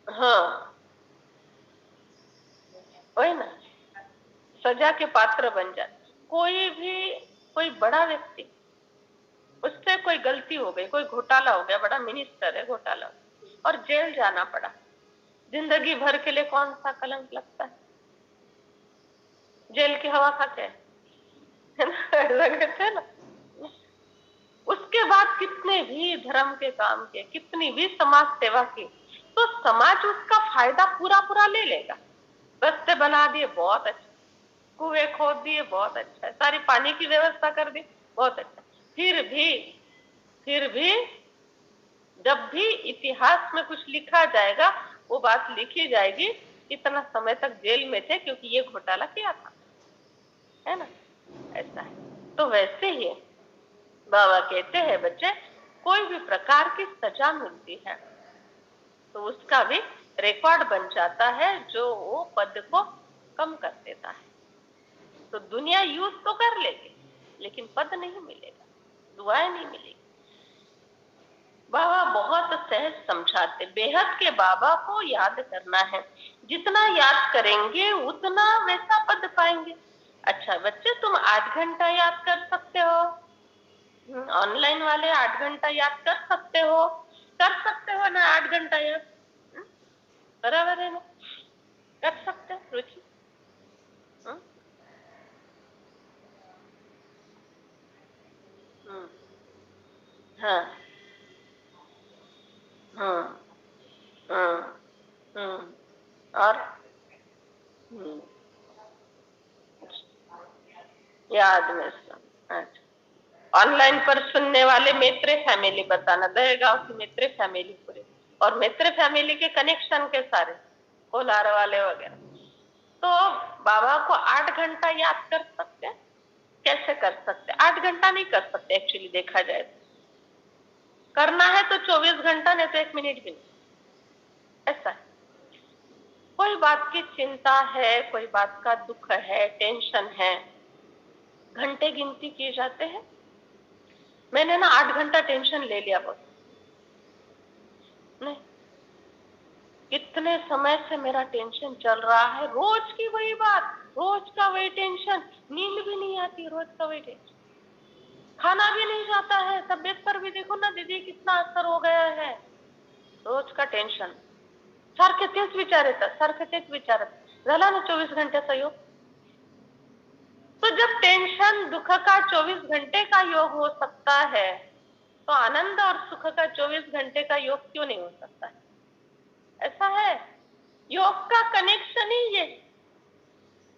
हाँ वही ना, सजा के पात्र बन जाए। कोई बड़ा व्यक्ति, उससे कोई गलती हो गई, कोई घोटाला हो गया, बड़ा मिनिस्टर है, घोटाला और जेल जाना पड़ा, जिंदगी भर के लिए कौन सा कलंक लगता है? जेल की हवा खाते हैं ना। उसके बाद कितने भी धर्म के काम किए, कितनी भी समाज सेवा की, तो समाज उसका फायदा पूरा पूरा ले लेगा। रास्ते बना दिए, बहुत अच्छा, कुएं खोद दिए, बहुत अच्छा है, सारी पानी की व्यवस्था कर दी, बहुत अच्छा। फिर भी जब भी इतिहास में कुछ लिखा जाएगा, वो बात लिखी जाएगी इतना समय तक जेल में थे क्योंकि ये घोटाला किया था, है ना? ऐसा है। तो वैसे ही बाबा कहते हैं बच्चे, कोई भी प्रकार की सजा मिलती है तो उसका भी रिकॉर्ड बन जाता है, जो वो पद को कम कर देता है। तो दुनिया यूज तो कर लेगी लेकिन पद नहीं मिलेगा, दुआएं नहीं मिलेगी। बाबा बहुत सहज समझाते, बेहद के बाबा को याद करना है, जितना याद करेंगे उतना वैसा पद पाएंगे। अच्छा बच्चे, तुम 8 घंटा याद कर सकते हो, ऑनलाइन वाले 8 घंटा याद कर सकते हो ना? 8 घंटा याद बराबर है ना? कर सकते हो रुचि? हम्म हम्म, हाँ हाँ हाँ और हम्म, याद में सब। अच्छा, ऑनलाइन पर सुनने वाले मैत्रेय फैमिली बताना, दहेगांव की मैत्रेय फैमिली पूरे, और मैत्रेय फैमिली के कनेक्शन के सारे कोलार वाले वगैरह। तो बाबा को 8 घंटा याद कर सकते हैं? कैसे कर सकते? 8 घंटा नहीं कर सकते एक्चुअली, देखा जाए तो करना है तो 24 घंटा, नहीं तो 1 मिनट भी नहीं। ऐसा है, कोई बात की चिंता है, कोई बात का दुख है, टेंशन है, घंटे गिनती किए जाते हैं, मैंने ना 8 घंटा टेंशन ले लिया बस। नहीं, कितने समय से मेरा टेंशन चल रहा है, रोज की वही बात, रोज का वही टेंशन, नींद भी नहीं आती, रोज का वही टेंशन, खाना भी नहीं जाता है, तबियत पर भी देखो ना दीदी कितना असर हो गया है, रोज का टेंशन। सारखे तेच विचार येतात, सारखे तेच विचार येतात, झाला ना 24 घंट्याचा योग। तो जब टेंशन दुख का 24 घंटे का योग हो सकता है, तो आनंद और सुख का 24 घंटे का योग क्यों नहीं हो सकता है? ऐसा है, योग का कनेक्शन ही ये,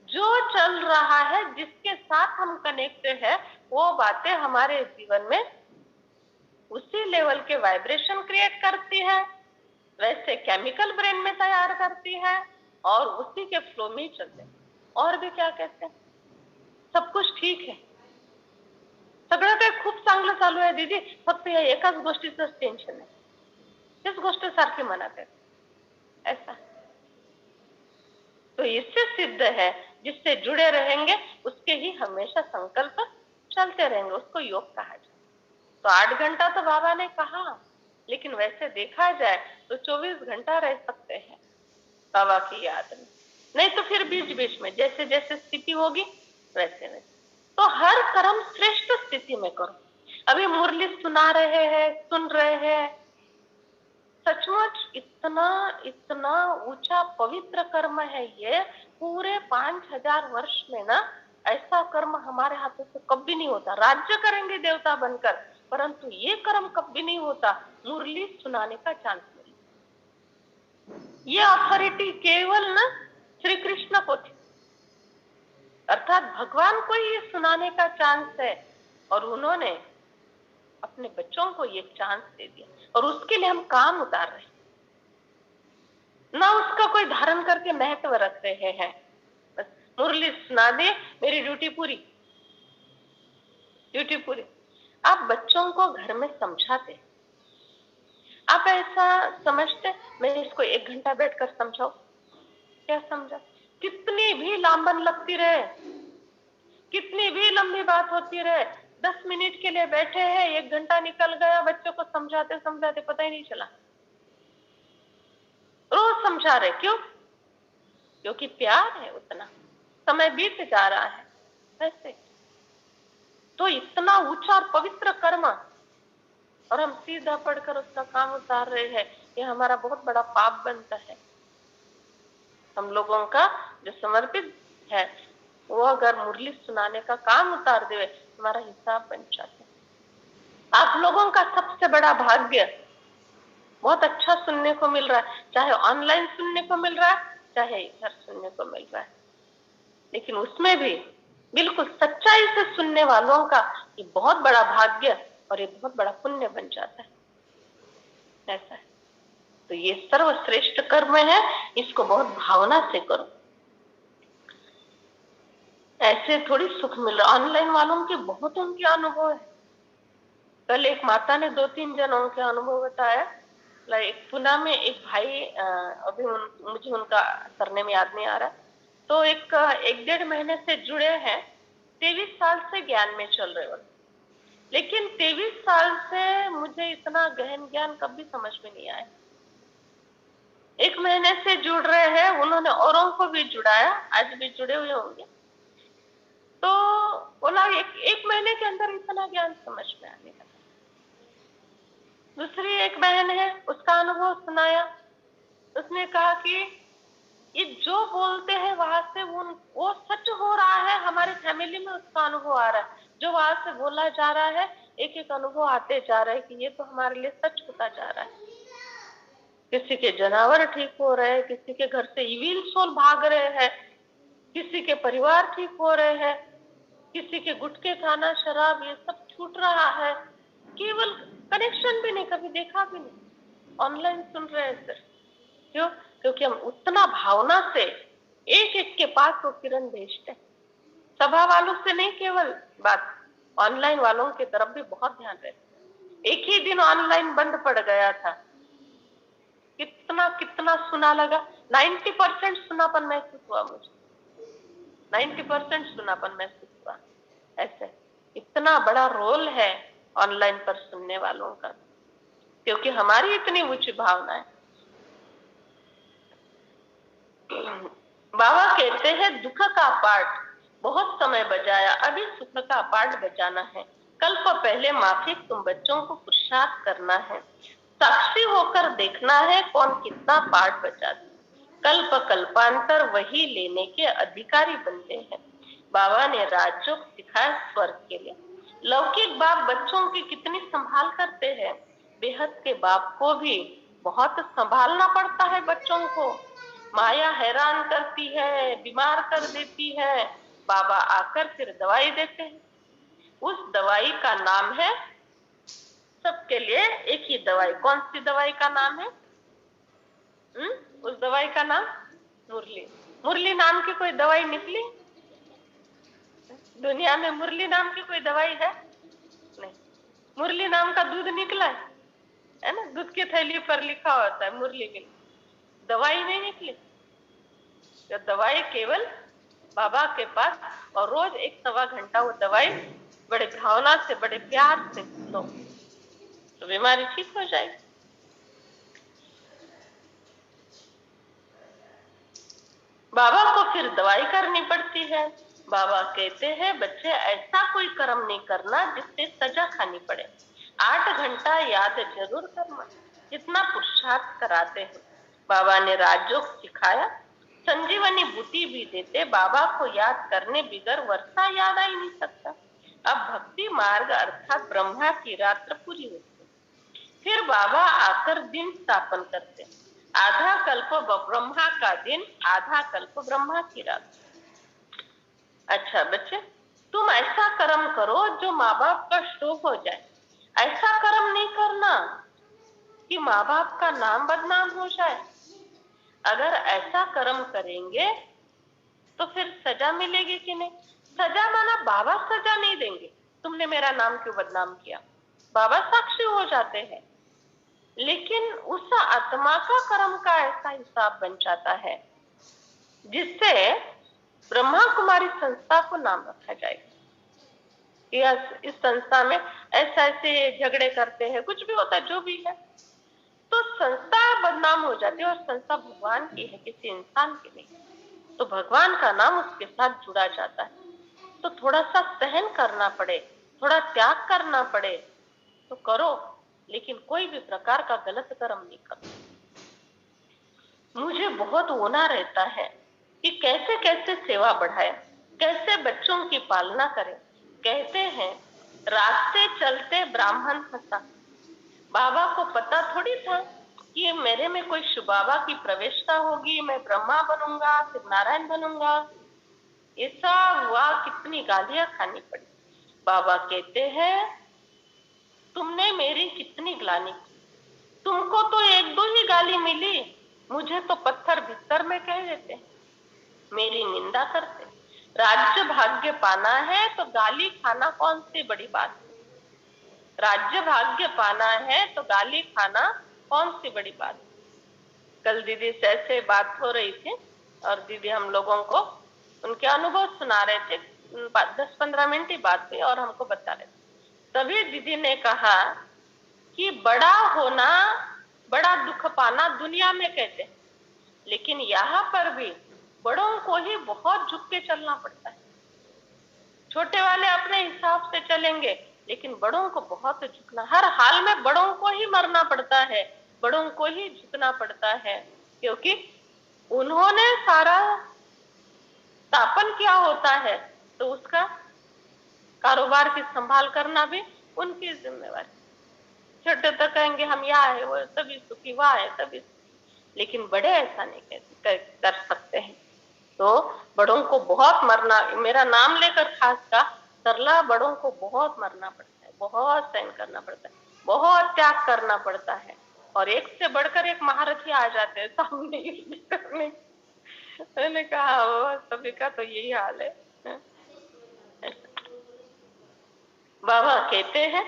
जो चल रहा है, जिसके साथ हम कनेक्टेड है, वो बातें हमारे जीवन में उसी लेवल के वाइब्रेशन क्रिएट करती है, वैसे केमिकल ब्रेन में तैयार करती है और उसी के फ्लो में ही चलते हैं। और भी क्या कहते हैं, सब कुछ ठीक है, सगळं काही खूप चांगलं चालू आहे दीदी, फक्त या एकाच गोष्टीचं टेन्शन आहे, तीच गोष्ट सारखी मनात आहे, ऐसा। तो इससे सिद्ध है, जिससे जुड़े रहेंगे उसके ही हमेशा संकल्प चलते रहेंगे, उसको योग कहा जाए। तो 8 घंटा तो बाबा ने कहा, लेकिन वैसे देखा जाए तो 24 घंटा रह सकते हैं बाबा की याद में, नहीं तो फिर बीच बीच में जैसे जैसे स्थिति होगी वैसे वैसे। तो हर कर्म श्रेष्ठ स्थिति में करो। अभी मुरली सुना रहे हैं, सुन रहे हैं, सचमुच इतना इतना ऊंचा पवित्र कर्म है ये, पूरे 5000 वर्ष में ना ऐसा कर्म हमारे हाथों से कभी नहीं होता। राज्य करेंगे देवता बनकर, परंतु ये कर्म कभी नहीं होता, मुरली सुनाने का चांस नहीं। ये अथॉरिटी केवल ना श्री कृष्ण को थी, अर्थात भगवान को ही सुनाने का चांस है, और उन्होंने अपने बच्चों को ये चांस दे दिया, और उसके लिए हम काम उतार रहे हैं, ना उसका कोई धारण करके महत्व रख रहे हैं। बस मुरली सुना दे, मेरी ड्यूटी पूरी, ड्यूटी पूरी। आप बच्चों को घर में समझाते, आप ऐसा समझते मैं इसको 1 घंटा बैठकर समझाओ, क्या समझा? कितनी भी लांबन लगती रहे, कितनी भी लंबी बात होती रहे, 10 मिनट के लिए बैठे हैं, 1 घंटा निकल गया बच्चों को समझाते समझाते, पता ही नहीं चला। रोज समझा रहे, क्यों? क्योंकि प्यार है, उतना समय बीत जा रहा है वैसे। तो इतना ऊंचा और पवित्र कर्म, और हम सीधा पढ़कर उसका काम उतार रहे हैं, ये हमारा बहुत बड़ा पाप बनता है। हम लोगों का जो समर्पित है, वो अगर मुरली सुनाने का काम उतार दे, हमारा हिसाब बन जाता है। आप लोगों का सबसे बड़ा भाग्य, बहुत अच्छा सुनने को मिल रहा है, चाहे ऑनलाइन सुनने को मिल रहा है, चाहे इधर सुनने को मिल रहा है, लेकिन उसमें भी बिल्कुल सच्चाई से सुनने वालों का ये बहुत बड़ा भाग्य और ये बहुत बड़ा पुण्य बन जाता है, ऐसा है। तो ये सर्वश्रेष्ठ कर्म है, इसको बहुत भावना से करो, ऐसे थोड़ी सुख मिल रहा। ऑनलाइन वालों के बहुत उनके अनुभव है, कल एक माता ने 2-3 जनों के अनुभव बताया। एक पुणे में एक भाई, अभी मुझे उनका सरनेम याद नहीं आ रहा, तो एक 1-1.5 महीने से जुड़े हैं, 23 साल से ज्ञान में चल रहे हो, लेकिन 23 साल से मुझे इतना गहन ज्ञान कभी समझ में नहीं आया। 1 महीने से जुड़ रहे हैं, उन्होंने औरों को भी जुड़ाया, आज भी जुड़े हुए होंगे, तो बोला एक महीने के अंदर इतना ज्ञान समझ में आने लगा। दूसरी एक बहन है, उसका अनुभव सुनाया, उसने कहा कि ये जो बोलते हैं वहां से वो सच हो रहा है, हमारे फैमिली में उसका अनुभव आ रहा है, जो वहां से बोला जा रहा है, एक एक अनुभव आते जा रहा है कि ये तो हमारे लिए सच होता जा रहा है। किसी के जानवर ठीक हो रहे हैं, किसी के घर से इविल सोल भाग रहे हैं, किसी के परिवार ठीक हो रहे हैं, किसी के गुटखे खाना शराब ये सब छूट रहा है, केवल कनेक्शन भी नहीं, कभी देखा भी नहीं, ऑनलाइन सुन रहे हैं सर। क्यों? क्योंकि हम उतना भावना से एक एक के पास वो किरण भेजते, सभा वालों से नहीं केवल बात, ऑनलाइन वालों की तरफ भी बहुत ध्यान रहे। एक ही दिन ऑनलाइन बंद पड़ गया था, कितना कितना सुना लगा, 90% सुनापन महसूस हुआ मुझे, 90% सुनापन महसूस हुआ। ऐसे इतना बड़ा रोल है ऑनलाइन पर सुनने वालों का, क्योंकि हमारी इतनी उच्च भावना है। बाबा कहते हैं दुख का पाठ बहुत समय बजाया, अभी सुख का पाठ बजाना है। कल्प पहले माफिक तुम बच्चों को पुरुषार्थ करना है, साक्षी होकर देखना है कौन कितना पाठ बजाता। कल्प कल्पांतर वही लेने के अधिकारी बनते हैं। बाबा ने राजयोग सिखाया स्वर्ग के लिए। लौकिक बाप बच्चों की कितनी संभाल करते हैं, बेहद के बाप को भी बहुत संभालना पड़ता है बच्चों को। माया हैरान करती है, बीमार कर देती है, बाबा आकर फिर दवाई देते हैं। उस दवाई का नाम है, सबके लिए एक ही दवाई। कौन सी दवाई का नाम है? उस दवाई का नाम मुरली। मुरली नाम की कोई दवाई निकली दुनिया में? मुरली नाम की कोई दवाई है? नहीं। मुरली नाम का दूध निकला है ना? दूध की थैली पर लिखा होता है मुरली मिल्क, दवाई नहीं निकली। तो दवाई केवल बाबा के पास, और रोज 1-1.25 घंटा वो दवाई बड़े भावना से, बड़े प्यार से लो, तो बीमारी ठीक हो जाएगी। बाबा को फिर दवाई करनी पड़ती है। बाबा कहते हैं बच्चे ऐसा कोई कर्म नहीं करना जिससे सजा खानी पड़े। 8 घंटा याद जरूर करना जितना पुरुषार्थ कराते हैं। बाबा ने राजयोग सिखाया, संजीवनी बूटी भी देते। बाबा को याद करने बिगर वर्षा याद आ ही नहीं सकता। अब भक्ति मार्ग अर्थात ब्रह्मा की रात्र पूरी होती, फिर बाबा आकर दिन स्थापन करते। आधा कल्प ब्रह्मा का दिन, आधा कल्प ब्रह्मा की रात। अच्छा बच्चे, तुम ऐसा कर्म करो जो माँ बाप का शोक हो जाए। ऐसा कर्म नहीं करना कि माँ बाप का नाम बदनाम हो जाए। अगर ऐसा कर्म करेंगे तो फिर सजा मिलेगी कि नहीं? सजा माना बाबा सजा नहीं देंगे, तुमने मेरा नाम क्यों बदनाम किया, बाबा साक्षी हो जाते हैं। लेकिन उस आत्मा का कर्म का ऐसा हिसाब बन जाता है जिससे ब्रह्मा कुमारी संस्था को नाम रखा जाएगा। इस संस्था में ऐसा ऐसे झगड़े करते हैं, कुछ भी होता है, जो भी है, तो संस्था बदनाम हो जाती है। और संस्था भगवान की है, किसी इंसान की नहीं, तो भगवान का नाम उसके साथ जुड़ा जाता है। तो थोड़ा सा सहन करना पड़े, थोड़ा त्याग करना पड़े तो करो, लेकिन कोई भी प्रकार का गलत कर्म नहीं करो। मुझे बहुत होना रहता है कि कैसे कैसे सेवा बढ़ाए, कैसे बच्चों की पालना करें। कहते हैं रास्ते चलते ब्राह्मण फंसा। बाबा को पता थोड़ी था कि मेरे में कोई बाबा की प्रवेशता होगी, मैं ब्रह्मा बनूंगा फिर नारायण बनूंगा। ऐसा हुआ, कितनी गालियां खानी पड़ी। बाबा कहते हैं तुमने मेरी कितनी ग्लानि की, तुमको तो 1-2 ही गाली मिली, मुझे तो पत्थर भीतर में कह देते, मेरी निंदा करते। राज्य भाग्य पाना है तो गाली खाना कौन सी बड़ी बात है? राज्य भाग्य पाना है तो गाली खाना कौन सी बड़ी बात है? कल दीदी से ऐसे बात हो रही थी और दीदी हम लोगों को उनके अनुभव सुना रहे थे। 10-15 मिनट ही बात हुई और हमको बता रहे थे। तभी दीदी ने कहा कि बड़ा होना, बड़ा दुख पाना दुनिया में कहते हैं, लेकिन यहाँ पर भी बड़ों को ही बहुत झुक के चलना पड़ता है। छोटे वाले अपने हिसाब से चलेंगे, लेकिन बड़ों को बहुत झुकना, हर हाल में बड़ों को ही मरना पड़ता है, बड़ों को ही झुकना पड़ता है, क्योंकि उन्होंने सारा स्थापन किया होता है, तो उसका कारोबार की संभाल करना भी उनकी जिम्मेवारी। छोटे तो कहेंगे हम यहाँ है, वो तभी सुखी, वहां है तभी सुखी, लेकिन बड़े ऐसा नहीं कर सकते हैं। तो बड़ों को बहुत मरना, मेरा नाम लेकर खास का सरला, बड़ों को बहुत मरना पड़ता है, बहुत सहन करना पड़ता है, बहुत त्याग करना पड़ता है, और एक से बढ़कर एक महारथी आ जाते हैं सामने युद्ध करने। मैंने कहा वो सभी का तो यही हाल है। बाबा कहते हैं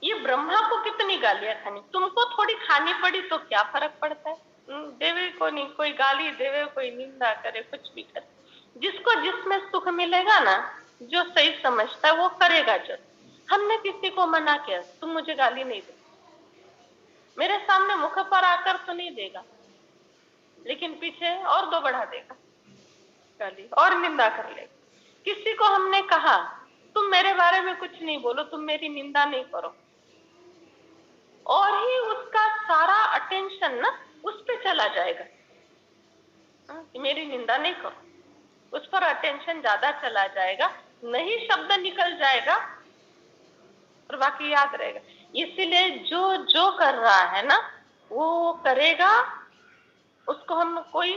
ये ब्रह्मा को कितनी गालियां खानी, तुमको थोड़ी खानी पड़ी तो क्या फर्क पड़ता है? देवे को नहीं, कोई गाली देवे, कोई निंदा करे, कुछ भी करे, जिसको जिसमें सुख मिलेगा ना, जो सही समझता है वो करेगा। जो हमने किसी को मना किया, तुम मुझे गाली नहीं दे, मेरे सामने मुख पर आकर तो नहीं देगा, लेकिन पीछे और दो बढ़ा देगा गाली और निंदा कर लेगा। किसी को हमने कहा तुम मेरे बारे में कुछ नहीं बोलो, तुम मेरी निंदा नहीं करो, और ही उसका सारा अटेंशन ना उस पे चला जाएगा। मेरी निंदा नहीं करो, उस पर अटेंशन ज्यादा चला जाएगा, नहीं शब्द निकल जाएगा और बाकी याद रहेगा। इसीलिए जो जो कर रहा है ना वो करेगा, उसको हम कोई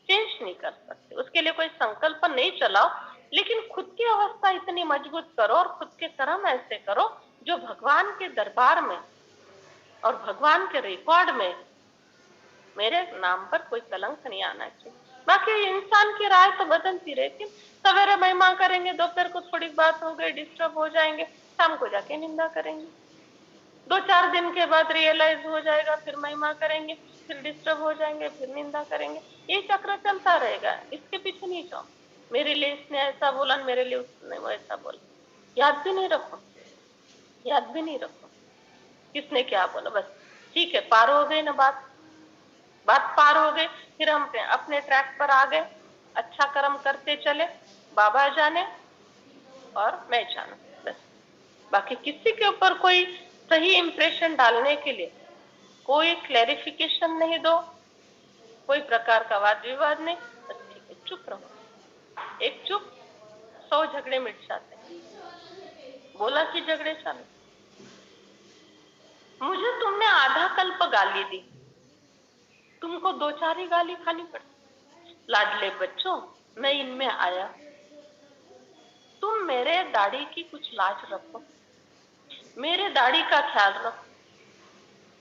चेंज नहीं कर सकते, उसके लिए कोई संकल्प नहीं चलाओ, लेकिन खुद की अवस्था इतनी मजबूत करो और खुद के कर्म ऐसे करो जो भगवान के दरबार में और भगवान के रिकॉर्ड में मेरे नाम पर कोई कलंक नहीं आना चाहिए। बाकी इंसान की राय तो बदलती रहती, सवेरे महिमा करेंगे, दोपहर को थोड़ी बात हो गई डिस्टर्ब हो जाएंगे, शाम को जाके निंदा करेंगे, 2-4 दिन के बाद रियलाइज हो जाएगा, फिर महिमा करेंगे, फिर डिस्टर्ब हो जाएंगे, फिर निंदा करेंगे, ये चक्र चलता रहेगा। इसके पीछे नहीं जाओ, मेरे लिए इसने ऐसा बोला, मेरे लिए उसने वो ऐसा बोला, याद भी नहीं रखो, याद भी नहीं रखो किसने क्या बोला, बस ठीक है, पार हो गई ना बात पार हो गई, फिर हम अपने ट्रैक पर आ गए, अच्छा कर्म करते चले, बाबा जाने और मैं जाना, बस। बाकी किसी के ऊपर कोई सही इंप्रेशन डालने के लिए कोई क्लैरिफिकेशन नहीं दो, कोई प्रकार का वाद विवाद नहीं, बस ठीक है, चुप रहो। एक चुप 100 झगड़े मिट जाते हैं। बोला कि झगड़े चालू, मुझे तुमने आधा कल्प गाली दी, तुमको 2-4 ही गाली खानी पड़ी। लाडले बच्चों, मैं इनमें आया, तुम मेरे दाढ़ी की कुछ लाज रखो, मेरे दाढ़ी का ख्याल रखो।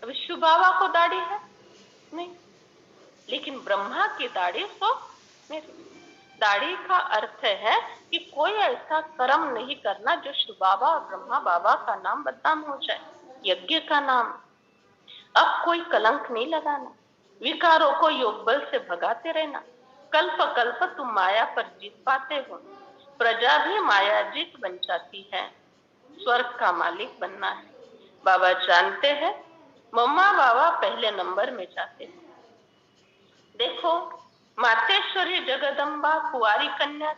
अभी शिव बाबा को दाढ़ी है नहीं, लेकिन ब्रह्मा की दाढ़ी तो मेरी। दाढ़ी का अर्थ है कि कोई ऐसा कर्म नहीं करना जो शिव बाबा और ब्रह्मा बाबा का नाम बदनाम हो जाए, यज्ञ का नाम। अब कोई कलंक नहीं लगाना, विकारों को योग बल से भगाते रहना। कल्प कल्प तुम माया पर जीत पाते हो, प्रजा भी माया जीत बन जाती है, स्वर्ग का मालिक बनना है। बाबा जानते हैं मम्मा बाबा पहले नंबर में जाते हैं। देखो मातेश्वरी जगदम्बा कुंवारी कन्या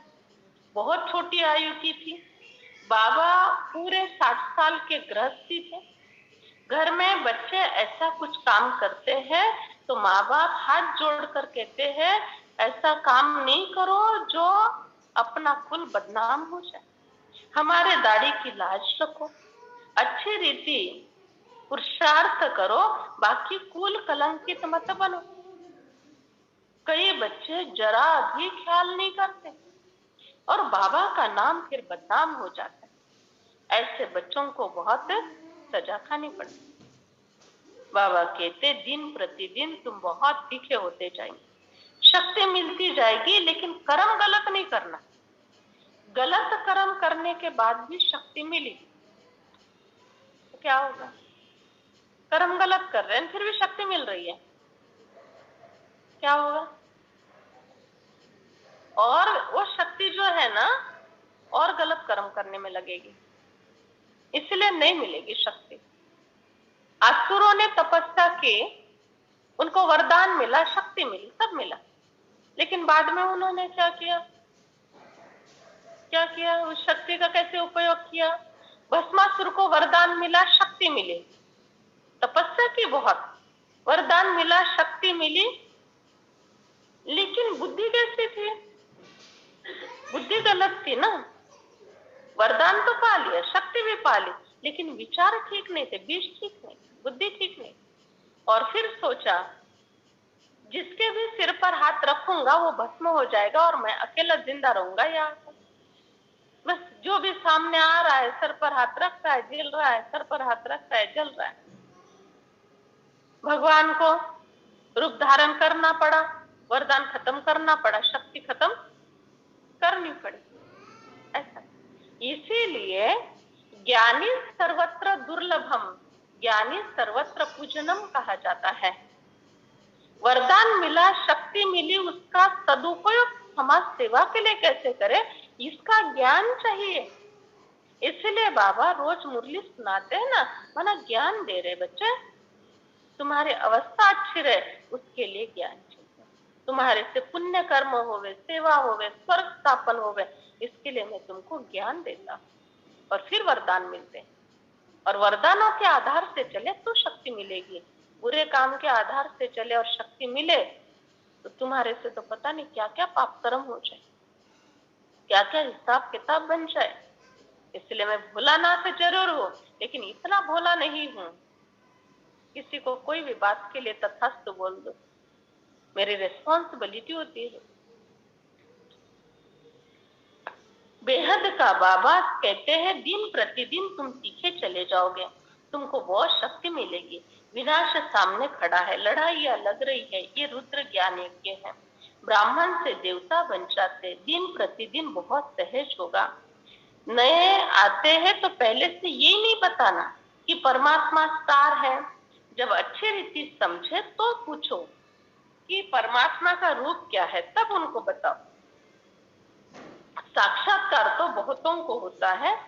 बहुत छोटी आयु की थी, बाबा पूरे 60 साल के गृहस्थी थे। घर में बच्चे ऐसा कुछ काम करते हैं तो माँ बाप हाथ जोड़कर कहते हैं ऐसा काम नहीं करो जो अपना कुल बदनाम हो जाए, हमारे दाढ़ी की लाज रखो, अच्छी रीति पुरुषार्थ करो, बाकी कुल कलंकित मत बनो। कई बच्चे जरा भी ख्याल नहीं करते और बाबा का नाम फिर बदनाम हो जाता है, ऐसे बच्चों को बहुत सजा खानी पड़ती। बाबा कहते दिन प्रतिदिन तुम बहुत तीखे होते जाएंगे, शक्ति मिलती जाएगी, लेकिन कर्म गलत नहीं करना। गलत कर्म करने के बाद भी शक्ति मिली तो क्या होगा? कर्म गलत कर रहे हैं फिर भी शक्ति मिल रही है, क्या होगा? और वो शक्ति जो है ना और गलत कर्म करने में लगेगी, इसलिए नहीं मिलेगी शक्ति। असुरों ने तपस्या की, उनको वरदान मिला, शक्ति मिली, सब मिला, लेकिन बाद में उन्होंने क्या किया? क्या किया? उस शक्ति का कैसे उपयोग किया? भस्मासुर को वरदान मिला, शक्ति मिली, तपस्या की बहुत, वरदान मिला, शक्ति मिली, लेकिन बुद्धि कैसी थी? बुद्धि गलत थी ना। वरदान तो पा लिया, शक्ति भी पा ली, लेकिन विचार ठीक नहीं थे, बीज ठीक नहीं, बुद्धि ठीक नहीं। और फिर सोचा जिसके भी सिर पर हाथ रखूंगा वो भस्म हो जाएगा और मैं अकेला जिंदा रहूंगा यहाँ पर। बस जो भी सामने आ रहा है, सर पर हाथ रख रहा है जल रहा है, सर पर हाथ रख रहा है जल रहा है। भगवान को रूप धारण करना पड़ा, वरदान खत्म करना पड़ा, शक्ति खत्म करनी पड़ी, ऐसा। इसीलिए ज्ञानी सर्वत्र दुर्लभम, ज्ञानी सर्वत्र पूजनम कहा जाता है। वरदान मिला, शक्ति मिली, उसका सदुपयोग समाज सेवा के लिए कैसे करें, इसका ज्ञान चाहिए। इसलिए बाबा रोज मुरली सुनाते हैं ना, माना ज्ञान दे रहे बच्चे, तुम्हारी अवस्था अच्छी रहे उसके लिए ज्ञान चाहिए, तुम्हारे से पुण्य कर्म होवे, सेवा होवे, स्वर्ग स्थापन होवे, इसके लिए मैं तुमको ज्ञान देता हूँ। और फिर वरदान मिलते हैं, और वरदानों के आधार से चले तो शक्ति मिलेगी। बुरे काम के आधार से चले और शक्ति मिले तो तुम्हारे से तो पता नहीं क्या क्या पाप कर्म हो जाए, क्या क्या हिसाब किताब बन जाए। इसलिए मैं भोला ना तो जरूर हूं, लेकिन इतना भोला नहीं हूं किसी को कोई भी बात के लिए तथास्तु बोल दो, मेरी रिस्पॉन्सिबिलिटी होती है। बेहद का बाबा कहते हैं दिन प्रतिदिन तुम सीखे चले जाओगे, तुमको बहुत शक्ति मिलेगी। विनाश सामने खड़ा है, लड़ाइयां लग रही है, ये रुद्र ज्ञान यज्ञ है। ब्राह्मण से देवता बन जाते, दिन प्रतिदिन बहुत सहज होगा। नए आते हैं तो पहले से ये नहीं बताना कि परमात्मा स्टार है। जब अच्छी रीति समझे तो पूछो कि परमात्मा का रूप क्या है, तब उनको बताओ। साक्षात्कार तो बहुतों को होता है,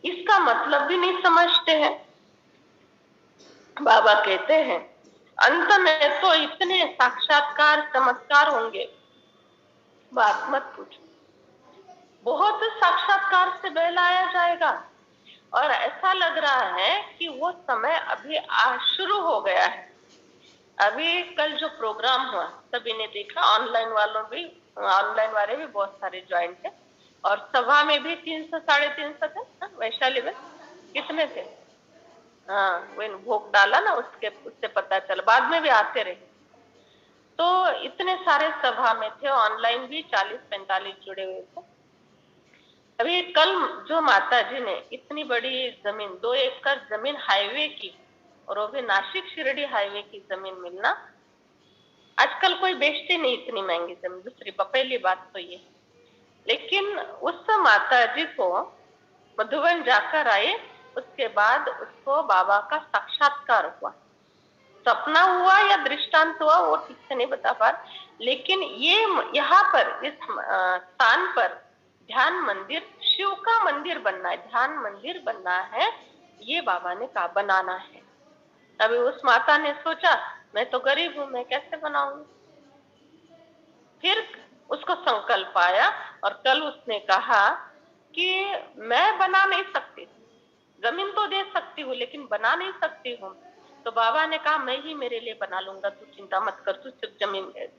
इसका मतलब भी नहीं समझते हैं। बाबा कहते हैं अंत में तो इतने साक्षात्कार चमत्कार होंगे, बात मत पूछो। बहुत साक्षात्कार से बहलाया जाएगा और ऐसा लग रहा है कि वो समय अभी शुरू हो गया है। अभी कल जो प्रोग्राम हुआ सभी ने देखा, ऑनलाइन वाले भी बहुत सारे ज्वाइंट थे, और सभा में भी 300 350 थे। वैशाली में कितने थे? हाँ, वो भोग डाला ना, उससे पता चला, बाद में भी आते रहे। तो इतने सारे सभा में थे, ऑनलाइन भी 40-45 जुड़े हुए थे। अभी कल जो माता जी ने इतनी बड़ी जमीन, 2 एकड़ जमीन हाईवे की, और वो भी नासिक शिरडी हाईवे की जमीन मिलना, आजकल कोई बेचते नहीं इतनी महंगी जमीन। दूसरी पहली बात तो ये, लेकिन उस माता जी को मधुबन जाकर आए, उसके बाद उसको बाबा का साक्षात्कार हुआ। सपना हुआ या दृष्टांत हुआ वो ठीक से नहीं बता पा, लेकिन ये यहाँ पर इस स्थान पर ध्यान मंदिर, शिव का मंदिर बनना है, ध्यान मंदिर बनना है, ये बाबा ने कहा बनाना है। अभी उस माता ने सोचा मैं तो गरीब हूं, मैं कैसे बनाऊंगी। फिर उसको संकल्प आया और कल उसने कहा कि मैं बना नहीं सकती, जमीन तो दे सकती हूँ लेकिन बना नहीं सकती हूँ। तो बाबा ने कहा मैं ही मेरे लिए बना लूंगा, तू चिंता मत कर, तू सिर्फ जमीन दे,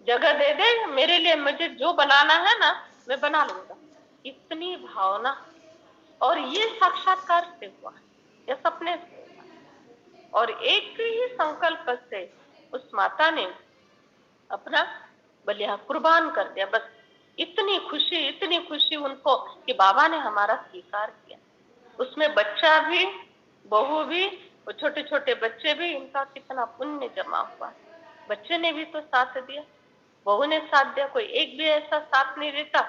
जगह दे दे, मेरे लिए मुझे जो बनाना है ना मैं बना लूंगा। इतनी भावना, और ये साक्षात्कार से हुआ, ये सपने से हुआ। और एक ही संकल्प से उस माता ने अपना बलिया कुर्बान कर दिया। बस इतनी खुशी उनको कि बाबा ने हमारा स्वीकार किया। उसमें बच्चा भी, बहू भी, और छोटे छोटे बच्चे भी, इनका कितना पुण्य जमा हुआ। बच्चे ने भी तो साथ दिया, बहू ने साथ दिया, कोई एक भी ऐसा साथ नहीं देता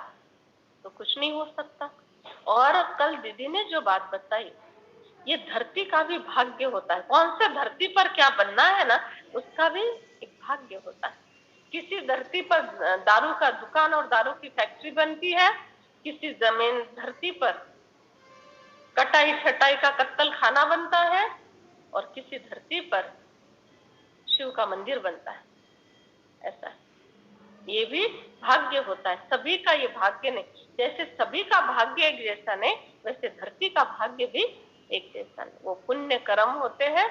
तो कुछ नहीं हो सकता। और कल दीदी ने जो बात बताई, ये धरती का भी भाग्य होता है। कौन से धरती पर क्या बनना है ना, उसका भी एक भाग्य होता है। किसी धरती पर दारू का दुकान और दारू की फैक्ट्री बनती है, किसी जमीन धरती पर कटाई छटाई का कत्तल खाना बनता है, और किसी धरती पर शिव का मंदिर बनता है। ऐसा है, ये भी भाग्य होता है। सभी का ये भाग्य नहीं, जैसे सभी का भाग्य एक जैसा नहीं, वैसे धरती का भाग्य भी एक जैसा नहीं। वो पुण्य कर्म होते हैं,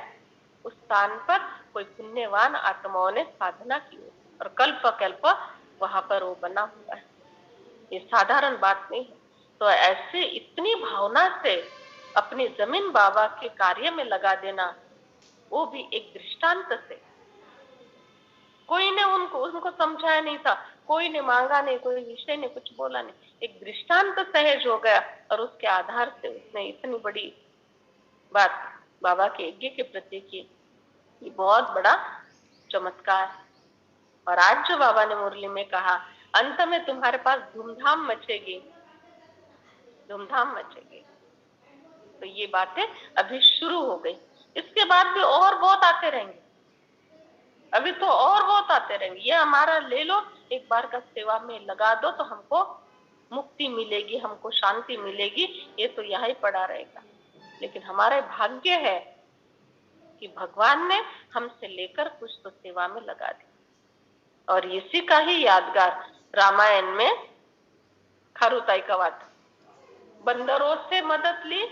उस स्थान पर कोई पुण्यवान आत्माओं ने साधना की और कल्प कल्प वहां पर वो बना हुआ है। ये साधारण बात नहीं है। तो ऐसे इतनी भावना से अपनी जमीन बाबा के कार्य में लगा देना, वो भी एक दृष्टांत से। कोई ने उनको समझाया नहीं था, कोई ने मांगा नहीं, कोई विषय ने कुछ बोला नहीं, एक दृष्टांत सहज हो गया और उसके आधार से उसने इतनी बड़ी बात बाबा के यज्ञ के प्रति की। ये बहुत बड़ा चमत्कार है। और आज जो बाबा ने मुरली में कहा, अंत में तुम्हारे पास धूमधाम मचेगी, धूमधाम मचेगी। तो ये बातें अभी शुरू हो गई, इसके बाद भी और बहुत आते रहेंगे, अभी तो और बहुत आते रहेंगे। ये हमारा ले लो, एक बार का सेवा में लगा दो तो हमको मुक्ति मिलेगी, हमको शांति मिलेगी, ये तो यहाँ ही पड़ा रहेगा। लेकिन हमारे भाग्य है कि भगवान ने हमसे लेकर कुछ तो सेवा में लगा दी। और इसी का ही यादगार रामायण में खारुताई का वाद, बंदरों से मदद ली,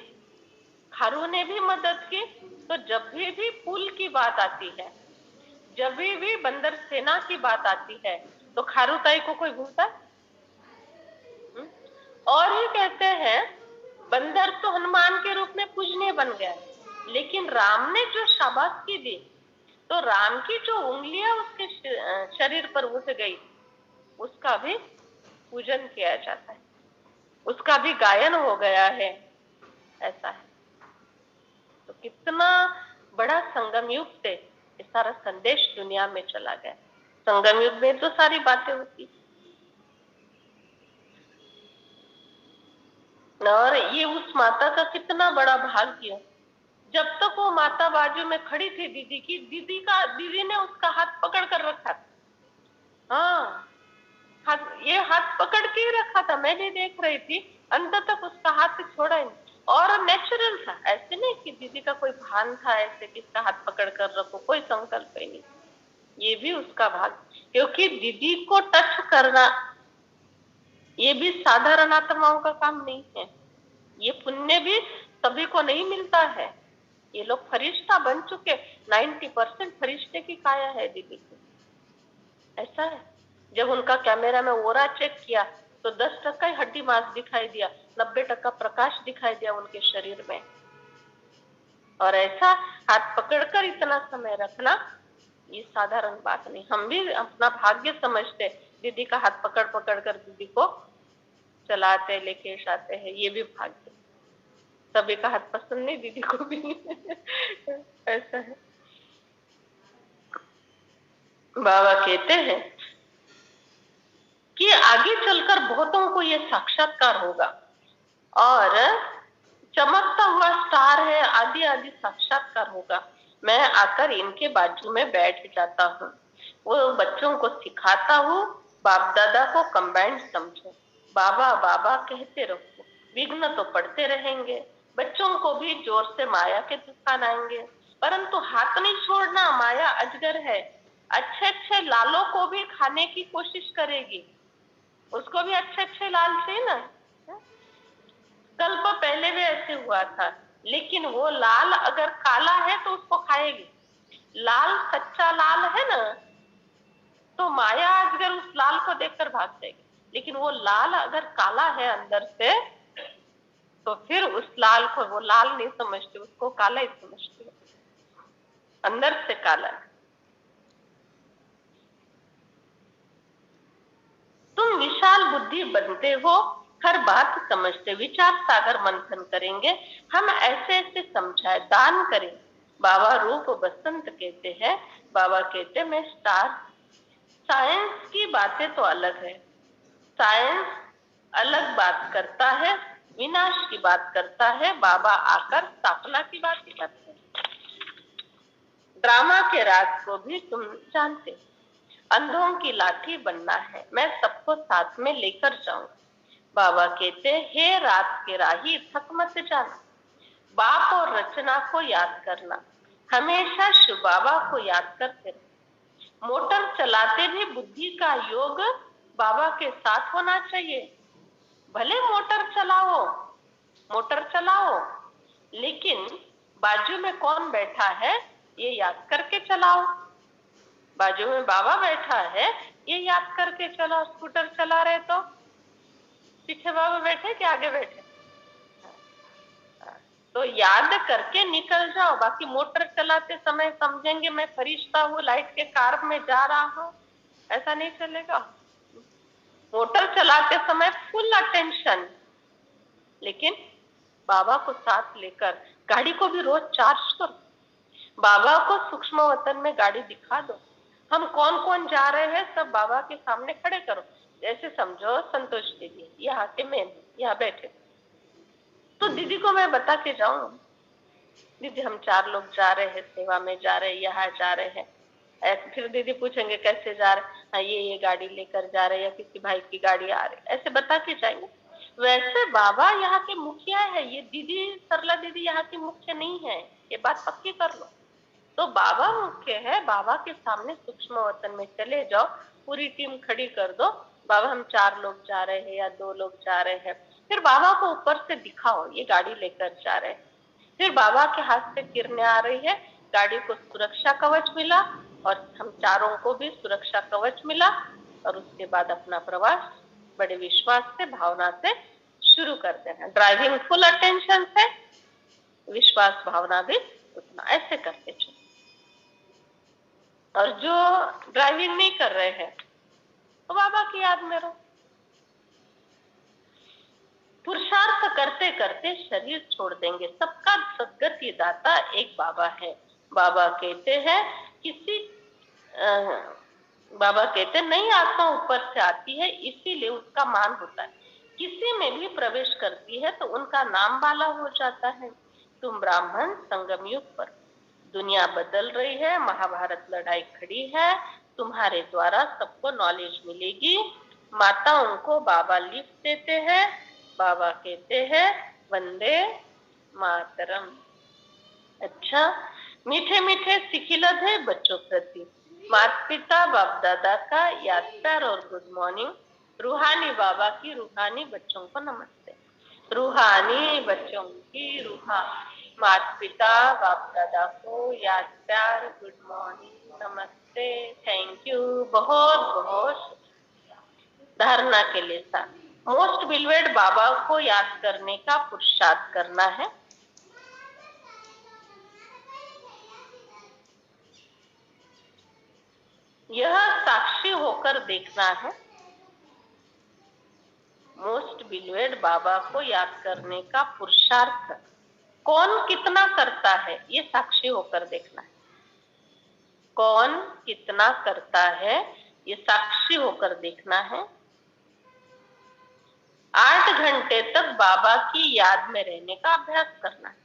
खारू ने भी मदद की। तो जब भी पुल की बात आती है, जब भी बंदर सेना की बात आती है, तो खारुताई को कोई भूलता है? और ही कहते हैं बंदर तो हनुमान के रूप में पूजनीय बन गया, लेकिन राम ने जो शाबाशी दी, तो राम की जो उंगलियां उसके शरीर पर उठ गई, उसका भी पूजन किया जाता है, उसका भी गायन हो गया है। ऐसा है। तो कितना बड़ा संगम युग से ये सारा संदेश दुनिया में चला गया। संगम युग में तो सारी बातें होती, और ये उस माता का कितना बड़ा भाग्य। जब तक वो माता बाजू में खड़ी थी दीदी की, दीदी ने उसका हाथ पकड़ कर रखा था। हाँ, ये हाथ पकड़ के ही रखा था, मैं भी देख रही थी, अंत तक उसका हाथ छोड़ा ही नहीं। और नेचुरल था, ऐसे नहीं कि दीदी का कोई भान था ऐसे कि इसका हाथ पकड़ कर रखो, कोई संकल्प ही नहीं। ये भी उसका भाग्य, क्योंकि दीदी को टच करना ये भी साधारण आत्माओं का काम नहीं है। ये पुण्य भी सभी को नहीं मिलता है। ये लोग फरिश्ता बन चुके, 90% फरिश्ते की काया है दीदी की। ऐसा है। जब उनका कैमरा में ओरा चेक किया तो 10% ही हड्डी मांस दिखाई दिया, 90% प्रकाश दिखाई दिया उनके शरीर में। और ऐसा हाथ पकड़कर इतना समय रखना ये साधारण बात नहीं। हम भी अपना भाग्य समझते, दीदी का हाथ पकड़ पकड़ कर दीदी को चलाते लेके जाते हैं, ये भी भाग्य। सभी का हाथ पसंद नहीं, दीदी को भी ऐसा है। बाबा कहते हैं कि आगे चलकर बहुतों को ये साक्षात्कार होगा, और चमकता हुआ स्टार है, आदि आदि साक्षात्कार होगा। मैं आकर इनके बाजू में बैठ जाता हूँ, वो बच्चों को सिखाता हूँ, बाप दादा को कंबाइंड समझो, बाबा बाबा कहते रहो, विघ्न तो पड़ते रहेंगे, बच्चों को भी जोर से माया के तूफान आएंगे, परंतु हाथ नहीं छोड़ना, माया अजगर है, अच्छे अच्छे लालों को भी खाने की कोशिश करेगी, उसको भी अच्छे अच्छे लाल चाहिए ना। कल्प पहले भी ऐसे हुआ था, लेकिन वो लाल अगर काला है तो उसको खाएगी, लाल सच्चा लाल है ना, तो माया अगर उस लाल को देखकर भाग जाएगी। लेकिन वो लाल अगर काला है अंदर से, तो फिर उस लाल को वो लाल नहीं समझते, उसको काला ही समझते, अंदर से काला। तुम विशाल बुद्धि बनते हो, हर बात समझते, विचार सागर मंथन करेंगे, हम ऐसे ऐसे समझाए, दान करें। बाबा रूप बसंत कहते हैं, बाबा कहते मैं स्टार। साइंस की बातें तो अलग है, साइंस अलग बात करता है, विनाश की बात करता है, बाबा आकर स्थापना की बात ही करते हैं। ड्रामा के राज को भी तुम जानते, अंधों की लाठी बनना है, मैं सबको साथ में लेकर जाऊंगा। बाबा कहते हे रात के राही थक मत जाना, बाप और रचना को याद करना, हमेशा शिव बाबा को याद करते रहो। मोटर चलाते भी बुद्धि का योग बाबा के साथ होना चाहिए। भले मोटर चलाओ, लेकिन बाजू में कौन बैठा है ये याद करके चलाओ। बाजू में बाबा बैठा है ये याद करके चलाओ। स्कूटर चला रहे तो पीछे बाबा बैठे कि आगे बैठे, तो याद करके निकल जाओ। बाकी मोटर चलाते समय समझेंगे मैं फरिश्ता हूँ, लाइट के कार में जा रहा हूँ, ऐसा नहीं चलेगा। मोटर चलाते समय फुल अटेंशन, लेकिन बाबा को साथ लेकर गाड़ी को भी रोज चार्ज करो, बाबा को सूक्ष्म वतन में गाड़ी दिखा दो। हम कौन कौन जा रहे हैं सब बाबा के सामने खड़े करो, जैसे समझो संतोष दीदी यहाँ के मेन यहाँ बैठे, तो दीदी को मैं बता के जाऊं, दीदी हम 4 लोग जा रहे हैं, सेवा में जा रहे हैं, यहाँ जा रहे हैं, फिर दीदी पूछेंगे कैसे जा रहे, हाँ ये गाड़ी लेकर जा रहे या किसी भाई की गाड़ी आ रही, ऐसे बता के जाएंगे। वैसे बाबा यहाँ के मुखिया है, ये दीदी सरला दीदी यहाँ की मुख्य नहीं है, ये बात पक्की कर लो। तो बाबा मुख्य है, बाबा के सामने सूक्ष्म वतन में चले जाओ, पूरी टीम खड़ी कर दो, बाबा हम 4 लोग जा रहे हैं या 2 लोग जा रहे हैं, फिर बाबा को ऊपर से दिखाओ ये गाड़ी लेकर जा रहे हैं, फिर बाबा के हाथ से किरणें आ रही है, गाड़ी को सुरक्षा कवच मिला और हम चारों को भी सुरक्षा कवच मिला, और उसके बाद अपना प्रवास बड़े विश्वास से भावना से शुरू करते हैं। ड्राइविंग फुल अटेंशन से, विश्वास भावना भी उतना, ऐसे करके चलो। और जो ड्राइविंग नहीं कर रहे हैं तो बाबा की याद में रहो। पुरुषार्थ करते करते शरीर छोड़ देंगे, सबका सद्गति दाता एक बाबा है। बाबा कहते हैं बाबा कहते नई आत्मा ऊपर से आती है, इसीलिए उसका मान होता है, किसी में भी प्रवेश करती है तो उनका नाम वाला हो जाता है। तुम ब्राह्मण संगम युग पर, दुनिया बदल रही है, महाभारत लड़ाई खड़ी है, तुम्हारे द्वारा सबको नॉलेज मिलेगी। माताओं को बाबा लिफ्ट देते हैं, बाबा कहते हैं वंदे मातरम। अच्छा, मीठे मीठे सिखिलत है बच्चों प्रति, माता पिता बाप दादा का याद प्यार और गुड मॉर्निंग। रूहानी बाबा की रूहानी बच्चों को नमस्ते, रूहानी बच्चों की माता पिता बाप दादा को याद प्यार गुड मॉर्निंग नमस्ते, थैंक यू, बहुत बहुत। धारणा के लिए साथ, मोस्ट बिलवेड बाबा को याद करने का पुरुषार्थ करना है। यह साक्षी होकर देखना है। मोस्ट बिलवेड बाबा को याद करने का पुरुषार्थ कौन कितना करता है, ये साक्षी होकर देखना है। कौन कितना करता है ये साक्षी होकर देखना है। 8 घंटे तक बाबा की याद में रहने का अभ्यास करना है।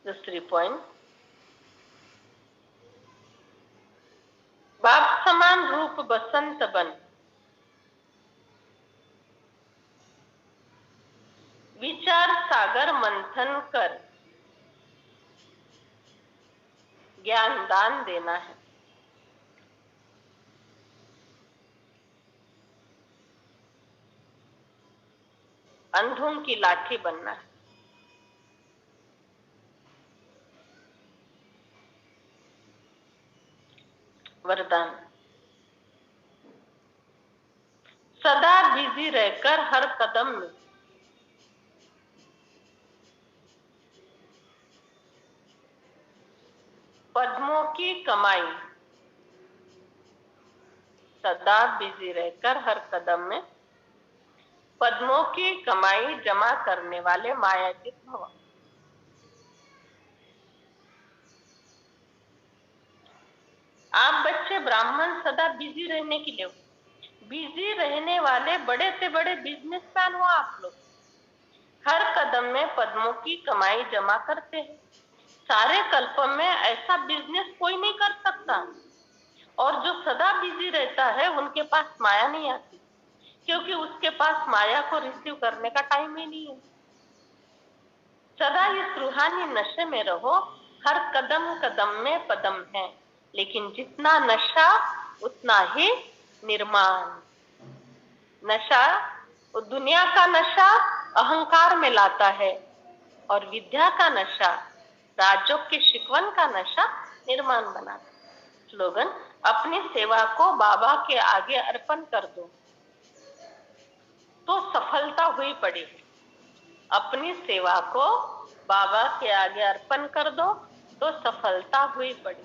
दूसरी पॉइंट, बाप समान रूप बसंत बन, विचार सागर मंथन कर, ज्ञान दान देना है। अंधों की लाठी बनना है। वरदान, सदा बिजी रहकर हर कदम में पद्मों की कमाई, सदा बिजी रहकर हर कदम में पद्मों की कमाई जमा करने वाले मायातीत भव। आप बच्चे ब्राह्मण सदा बिजी रहने के लिए, बिजी रहने वाले बड़े से बड़े बिजनेसमैन हो आप लोग, हर कदम में पद्मों की कमाई जमा करते हैं। सारे कल्प में ऐसा बिजनेस कोई नहीं कर सकता, और जो सदा बिजी रहता है उनके पास माया नहीं आती, क्योंकि उसके पास माया को रिसीव करने का टाइम ही नहीं है। सदा इस रूहानी नशे में रहो, हर कदम कदम में पदम है, लेकिन जितना नशा उतना ही निर्माण। नशा, दुनिया का नशा अहंकार में लाता है, और विद्या का नशा, राजयोग के शिकवन का नशा निर्माण बनाता है। स्लोगन, अपनी सेवा को बाबा के आगे अर्पण कर दो तो सफलता हुई पड़ी। अपनी सेवा को बाबा के आगे अर्पण कर दो तो सफलता हुई पड़ी।